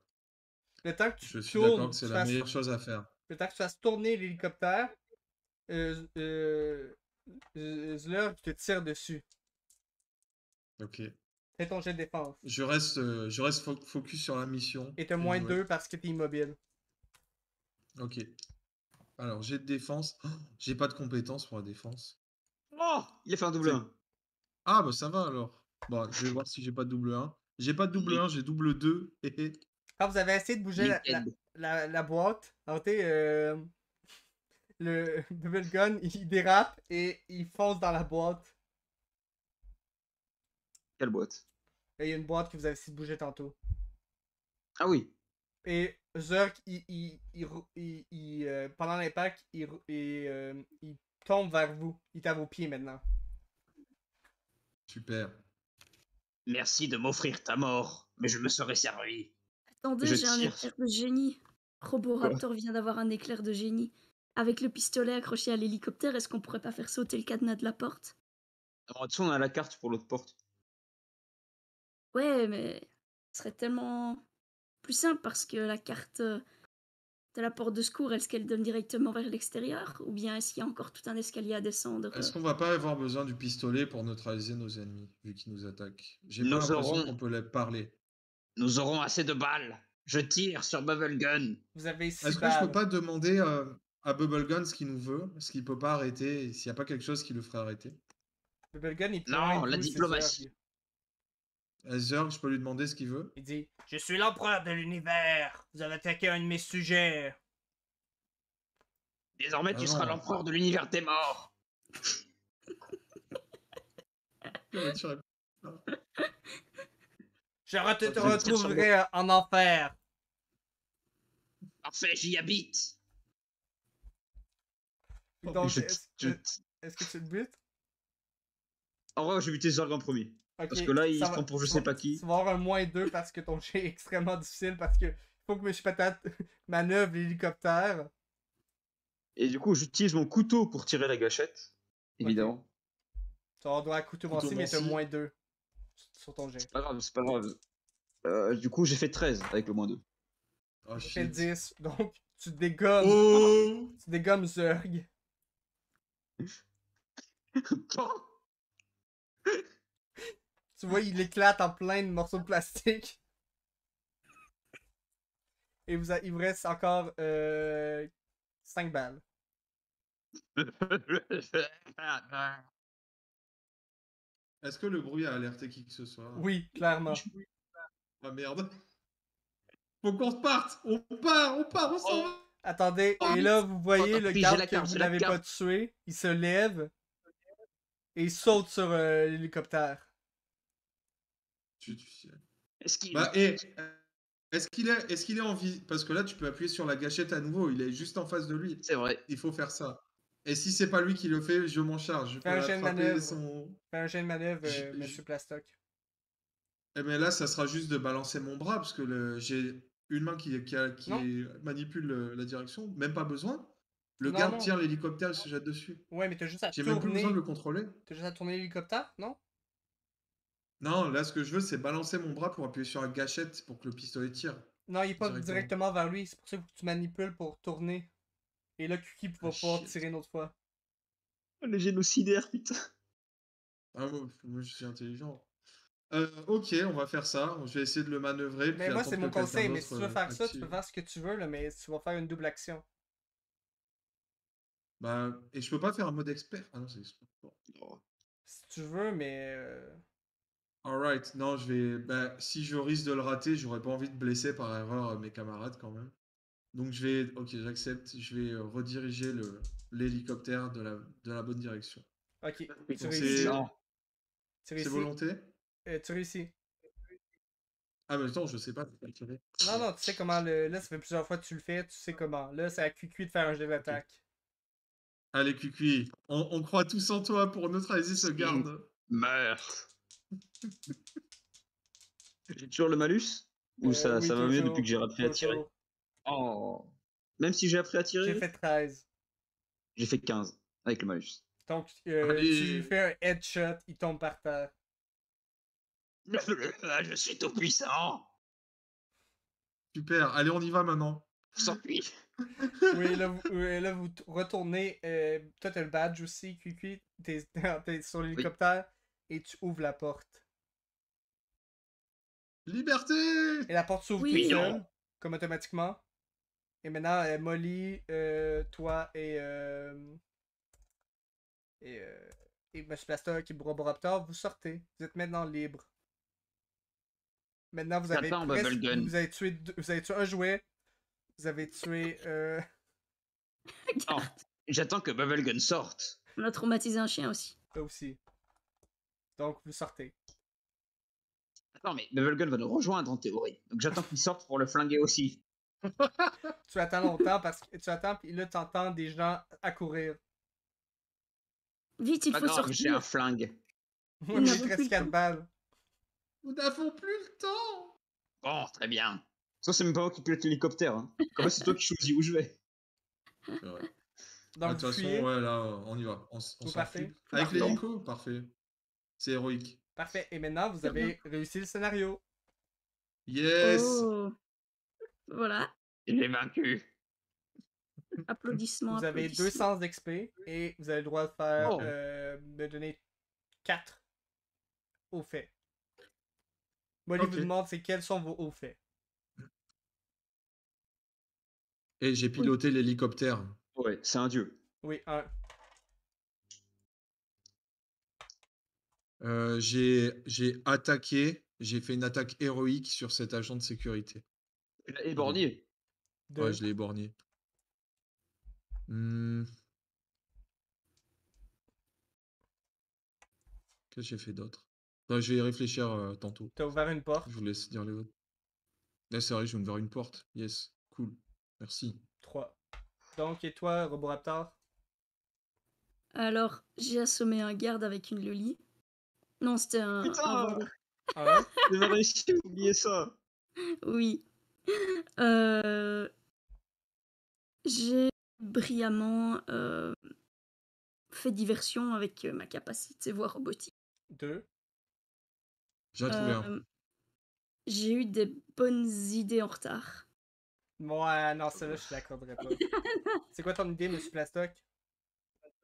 temps que tu je suis d'accord tournes, que c'est la meilleure chose à faire. le temps que tu fasses tourner l'hélicoptère, Zlurg te tire dessus. Ok. Fais ton jet de défense. Je reste focus sur la mission. Et t'as moins Ouais. 2 parce que t'es immobile. Ok. Alors, j'ai de défense. Oh, j'ai pas de compétences pour la défense. Oh, il a fait un double 1. Ah, bah ça va alors. Bon, je vais voir si j'ai pas de double 1. J'ai pas de double 1, j'ai double 2. Quand vous avez essayé de bouger la boîte, alors le Bubble Gun, il dérape et il fonce dans la boîte. Quelle boîte? Et il y a une boîte que vous avez essayé de bouger tantôt. Ah oui. Et Zerk, pendant l'impact, il tombe vers vous. Il est à vos pieds maintenant. Super. Merci de m'offrir ta mort, mais je me serais servi. Attendez, Je j'ai un tire. éclair de génie. Roboraptor vient d'avoir un éclair de génie. Avec le pistolet accroché à l'hélicoptère, est-ce qu'on pourrait pas faire sauter le cadenas de la porte? En dessous, on a la carte pour l'autre porte. Ouais, mais ce serait tellement plus simple parce que la carte de la porte de secours, est-ce qu'elle donne directement vers l'extérieur? Ou bien est-ce qu'il y a encore tout un escalier à descendre? Est-ce qu'on va pas avoir besoin du pistolet pour neutraliser nos ennemis, vu qu'ils nous attaquent? J'ai pas Nous l'impression aurons- qu'on peut les parler. Nous aurons assez de balles. Je tire sur Bubble Gun. Vous avez 6 Est-ce que je peux balles. pas demander à Bubblegun ce qu'il nous veut? Est-ce qu'il peut pas arrêter? S'il n'y a pas quelque chose qui le ferait arrêter? Bubble Gun est plus Non, loin de la vous, c'est diplomatie. Zerg. Zerg, je peux lui demander ce qu'il veut? Il dit « Je suis l'empereur de l'univers. Vous avez attaqué un de mes sujets. Désormais, Ah tu non. seras l'empereur de l'univers des morts. Je te Je tire sur retrouverai en enfer. Parfait, j'y habite. Donc, Je- est-ce je- est-ce que tu le butes? En vrai, je vais buter Zerg en premier. Ok, Parce que là, il ça se va- prend pour je tu sais vas- pas qui. Tu vas avoir un -2 parce que ton jet est extrêmement difficile parce que faut que M. Patate manœuvre l'hélicoptère. Et du coup, j'utilise mon couteau pour tirer la gâchette. Évidemment. Tu vas avoir un couteau Couteau manci, mais t'as manci. -2 sur ton jet. C'est pas grave, c'est pas grave. Du coup, j'ai fait 13 avec le -2. Oh Tu fais shit. 10, donc tu dégommes, Oh! tu dégommes Zerg. Tu vois, il éclate en plein de morceaux de plastique. Et il vous reste encore 5 balles. Est-ce que le bruit a alerté qui que ce soit? Oui, clairement. Ah merde. Faut qu'on se parte! On part, on s'en va! Attendez, et là, vous voyez Oh, le puis, j'ai garde la que carte, vous j'ai la n'avez pas carte. tué, il se lève et il saute sur l'hélicoptère. Est-ce qu'il Bah, est-ce qu'il est en vie? Parce que là, tu peux appuyer sur la gâchette à nouveau. Il est juste en face de lui. C'est vrai. Il faut faire ça. Et si c'est pas lui qui le fait, je m'en charge. Je Fais peux un jet de attraper manœuvre. son. Fais un jet de manœuvre, J- Monsieur Plastoc. Eh mais là, ça sera juste de balancer mon bras parce que j'ai une main qui manipule la direction. Même pas besoin. Le Non, garde non. tire l'hélicoptère, il se jette dessus. Ouais, mais t'as juste à J'ai même plus besoin de tourner. le contrôler. T'as juste à tourner l'hélicoptère, non? Non, là, ce que je veux, c'est balancer mon bras pour appuyer sur la gâchette pour que le pistolet tire. Non, il est pas Directement. directement vers lui, c'est pour ça que tu manipules pour tourner. Et là, Kuki va Ah, pouvoir shit. tirer une autre fois. Le génocidaire, putain. Ah, moi, je suis intelligent. Ok, on va faire ça. Je vais essayer de le manœuvrer. Mais puis moi, attendre c'est mon que quelqu'un conseil, mais si d'autre, tu veux faire ça, tu active. peux faire ce que tu veux, là, mais tu vas faire une double action. Bah, et je peux pas faire un mode expert. Ah non, c'est expert. Bon. Si tu veux, mais. Alright, non, bah, si je risque de le rater, j'aurais pas envie de blesser par erreur mes camarades quand même. Donc je vais. Ok, j'accepte. Je vais rediriger l'hélicoptère de la bonne direction. Ok, tu Donc, réussis. Non. Tu C'est réussis. volonté? Tu réussis. Ah, mais attends, je sais pas. Tirer. Non, non, tu sais comment le. Là, ça fait plusieurs fois que tu le fais, tu sais comment. Là, c'est à QQ de faire un jet d'attaque. Allez, Cucuy, on croit tous en toi pour neutraliser ce garde. Meurs. J'ai toujours le malus? Ou ça Oui, va mieux toujours, depuis que j'ai appris à tirer? toujours. Oh. Même si j'ai appris à tirer, J'ai fait 13. j'ai fait 15 avec le malus. Donc, Allez. tu fais un headshot, il tombe par terre. Je suis tout puissant. Super, allez, on y va maintenant. S'enfuit. Oui, là, vous retournez. Toi, t'as le badge aussi, QQ. T'es sur l'hélicoptère et tu ouvres la porte. Liberté! Et la porte s'ouvre Oui. toute seule, comme automatiquement. Et maintenant, Molly, toi et Monsieur Plastoc et Roboraptor, vous sortez. Vous êtes maintenant libre. Maintenant, vous avez Attends, presque- Bubblegun. vous avez tué un jouet. Vous avez tué Non. J'attends que Bubblegun sorte. On a traumatisé un chien aussi. Eux aussi. Donc, vous sortez. Attends, mais Bubblegun va nous rejoindre en théorie. Donc j'attends qu'il sorte pour le flinguer aussi. Tu attends longtemps parce que tu attends, puis là, tu entends des gens accourir. Vite, il Pas faut grave, j'ai un sortir. flingue. Moi, Nous j'ai n'avons plus 13 le 4 temps. balles. Nous n'avons plus le temps. Bon, très bien. Ça, c'est même pas moi qui pilote l'hélicoptère. Hein. Comment c'est toi qui choisis où je vais? C'est vrai. Donc, De toute vous façon, fuyez. ouais, là, on y va. On Vous s'en partez? fout. Avec Partons. l'hélico, parfait. C'est héroïque. Parfait. Et maintenant, vous avez réussi le scénario. Yes. Oh. Voilà. J'ai vaincu. Applaudissements, Vous avez applaudissements. 200 XP et vous avez le droit de faire Oh. me donner 4 hauts faits. Molly Ok. vous demande c'est quels sont vos hauts faits. Et j'ai piloté l'hélicoptère. Ouais, c'est un dieu. Oui, 1. J'ai attaqué, j'ai fait une attaque héroïque sur cet agent de sécurité. Tu l'as éborgné. 2. Ouais, je l'ai éborgné. Qu'est-ce que j'ai fait d'autre? Bah, je vais y réfléchir tantôt. T'as ouvert une porte. Je vous laisse dire les autres. Là, c'est vrai, je viens de voir une porte. Yes, cool. Merci. 3. Donc, et toi, Roboraptor? Alors, j'ai assommé un garde avec une loli. Non, c'était un Putain vendeur. 1. J'avais réussi à oublier ça. Oui. J'ai brillamment fait diversion avec ma capacité voix robotique. 2. J'en ai trouvé un. J'ai eu des bonnes idées en retard. Ouais, non, celle-là, je te l'accorderai pas. C'est quoi ton idée, Monsieur Plastoc?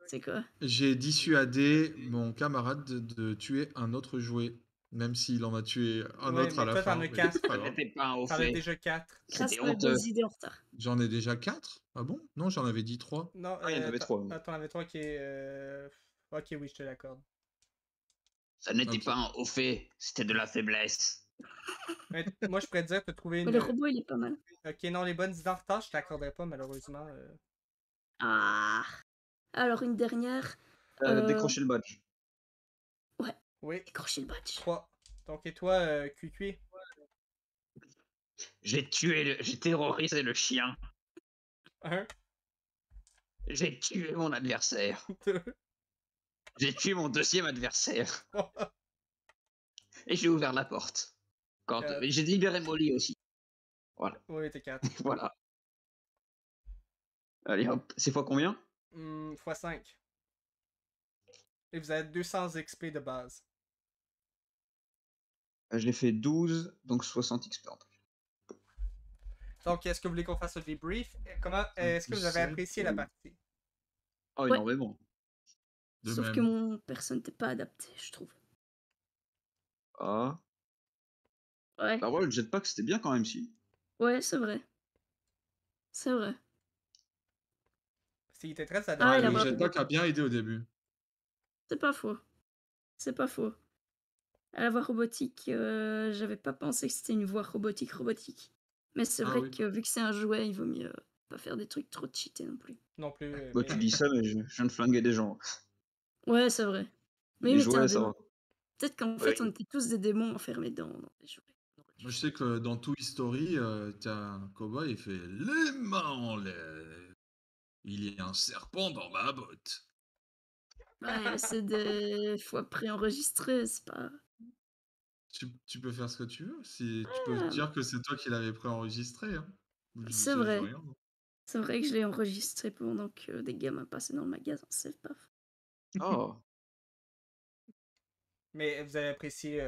C'est quoi? J'ai dissuadé mon camarade de tuer un autre jouet. Même s'il en a tué un Ouais, autre à mais la toi, fin. t'en as mais 4. c'est pas Ça grave. n'était pas un haut T'en as fait. déjà 4. Grâce C'était à mes honteux. bonnes idées en retard. J'en ai déjà 4? Ah bon? Non, j'en avais dit 3. Non, Ah, il y en avait 3. T'en avais 3 qui est. Ok, oui, je te l'accorde. Ça n'était Ok. pas un haut fait, c'était de la faiblesse. Mais moi, je pourrais te dire que t'as trouvé Mais une. le robot, il est pas mal. Ok, non, les bonnes idées en retard, je t'accorderai pas, malheureusement. Ah. Alors, une dernière. Décrocher le badge. Oui, Décrocher le badge. 3. Donc, et toi, QQ? J'ai terrorisé le chien. 1. J'ai tué mon adversaire. 2. J'ai tué mon deuxième adversaire. Et j'ai ouvert la porte. J'ai libéré Molly aussi. Voilà. Oui, t'es 4. Voilà. Allez hop, c'est fois combien? x5. Et vous avez 200 XP de base. J'ai fait 12, donc 60 XP en tout. Donc, est-ce que vous voulez qu'on fasse un débrief? Est-ce que vous avez apprécié la partie? Oh, Ouais. énormément. De Sauf même. que mon perso n'était pas adapté, je trouve. Ah. Ouais. Bah ouais, le jetpack c'était bien quand même, si. Ouais, c'est vrai. C'est vrai. S'il était très Ah, adapté. il a Le pas- jetpack a bien aidé au début. C'est pas faux. C'est pas faux. À la voix robotique, j'avais pas pensé que c'était une voix robotique. Mais c'est Ah vrai oui. que vu que c'est un jouet, il vaut mieux pas faire des trucs trop cheatés non plus. Non plus. Bah, tu dis ça, mais je viens de flinguer des gens. Ouais, c'est vrai. Mais Les il était un jouets, ça démon. va. Peut-être qu'en fait, on était tous des démons enfermés dans des jouets. Moi, je sais que dans Toy Story, t'as un cowboy, il fait les mains en l'air. Il y a un serpent dans ma botte. Ouais, c'est des fois préenregistré, c'est pas... Tu peux faire ce que tu veux. Tu peux dire que c'est toi qui l'avais préenregistré. Hein. C'est Je vrai. veux rien. C'est vrai que je l'ai enregistré pendant que des gamins passaient dans le magasin, c'est pas faux. Oh. Mais vous avez apprécié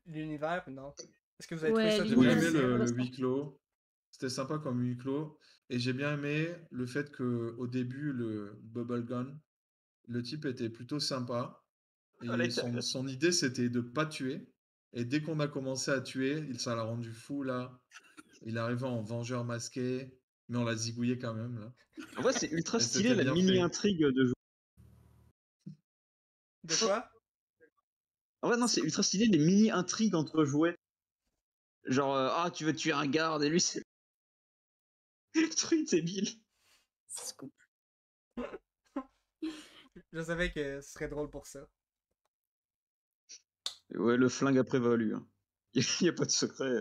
l'univers ou non? Est-ce que vous avez Ouais, trouvé ça J'ai l'univers, bien de aimé c'est le intéressant. huis clos. C'était sympa comme huis clos. Et j'ai bien aimé le fait que au début, le Bubblegun, le type était plutôt sympa. Et son idée, c'était de pas tuer. Et dès qu'on a commencé à tuer, ça l'a rendu fou, là. Il arrivait en vengeur masqué, mais on l'a zigouillé quand même, là. En vrai, c'est ultra Et stylé c'était la bien fait. mini-intrigue de jeu. De quoi? En vrai, non, c'est ultra stylé les mini-intrigues entre jouets. Genre, ah, tu veux tuer un garde, et lui, c'est. Le truc débile. Scoop. Je savais que ce serait drôle pour ça. Ouais, le flingue a prévalu. Hein. Il n'y a pas de secret.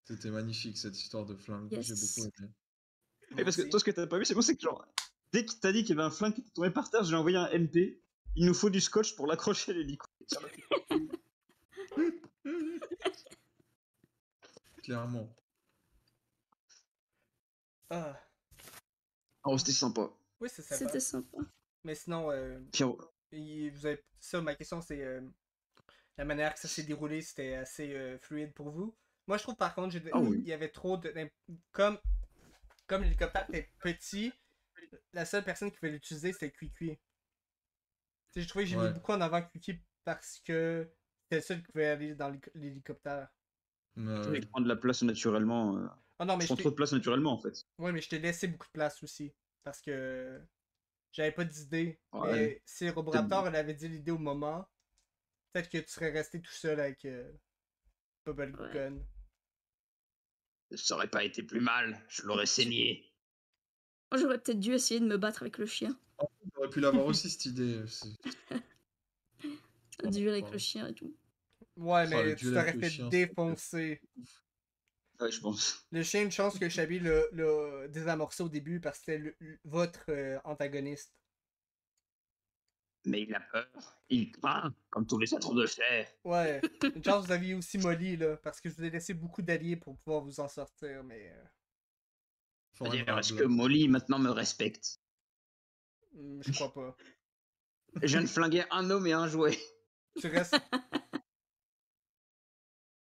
C'était magnifique cette histoire de flingue. Yes. J'ai beaucoup aimé. Moi Et parce que aussi. toi, ce que t'as pas vu, c'est bon, c'est que genre, dès que t'as dit qu'il y avait un flingue qui était tombé par terre, j'ai envoyé un MP. Il nous faut du scotch pour l'accrocher à l'hélico. Clairement. Ah. Oh, c'était sympa. Oui, c'est sympa. C'était sympa. Mais sinon, Pierrot. vous avez... ça, ma question, c'est la manière que ça s'est déroulé, c'était assez fluide pour vous. Moi, je trouve par contre, Ah oui. il y avait trop de... Comme l'hélicoptère était petit, la seule personne qui pouvait l'utiliser, c'était Kwee. J'ai trouvé que j'ai mis Ouais. beaucoup en avant Kwee parce que c'était le seul qui pouvait aller dans l'hélicoptère. Ouais. Il prend de la place naturellement. Oh non, mais Je prends trop de place naturellement en fait. ouais, mais je t'ai laissé beaucoup de place aussi. Parce que j'avais pas d'idée. Ouais. Mais si Roboraptor elle avait dit l'idée au moment, peut-être que tu serais resté tout seul avec Bubblegum. Ça aurait pas été plus mal. Je l'aurais saigné. Moi, j'aurais peut-être dû essayer de me battre avec le chien. J'aurais pu l'avoir aussi cette idée. Un duel avec le chien et tout. Ouais, Oh, mais le tu duel t'aurais avec le fait chien, défoncer. Ouais, je pense. Le chien, une chance que Chabi l'a désamorcé au début parce que c'était votre antagoniste. Mais il a peur. Il craint, comme tous les êtres de chair. Ouais, une chance que vous aviez aussi Molly là, parce que je vous ai laissé beaucoup d'alliés pour pouvoir vous en sortir, mais Forever Est-ce que Blood. Molly maintenant me respecte? je crois pas. Je viens de flinguer un homme et un jouet. Tu restes,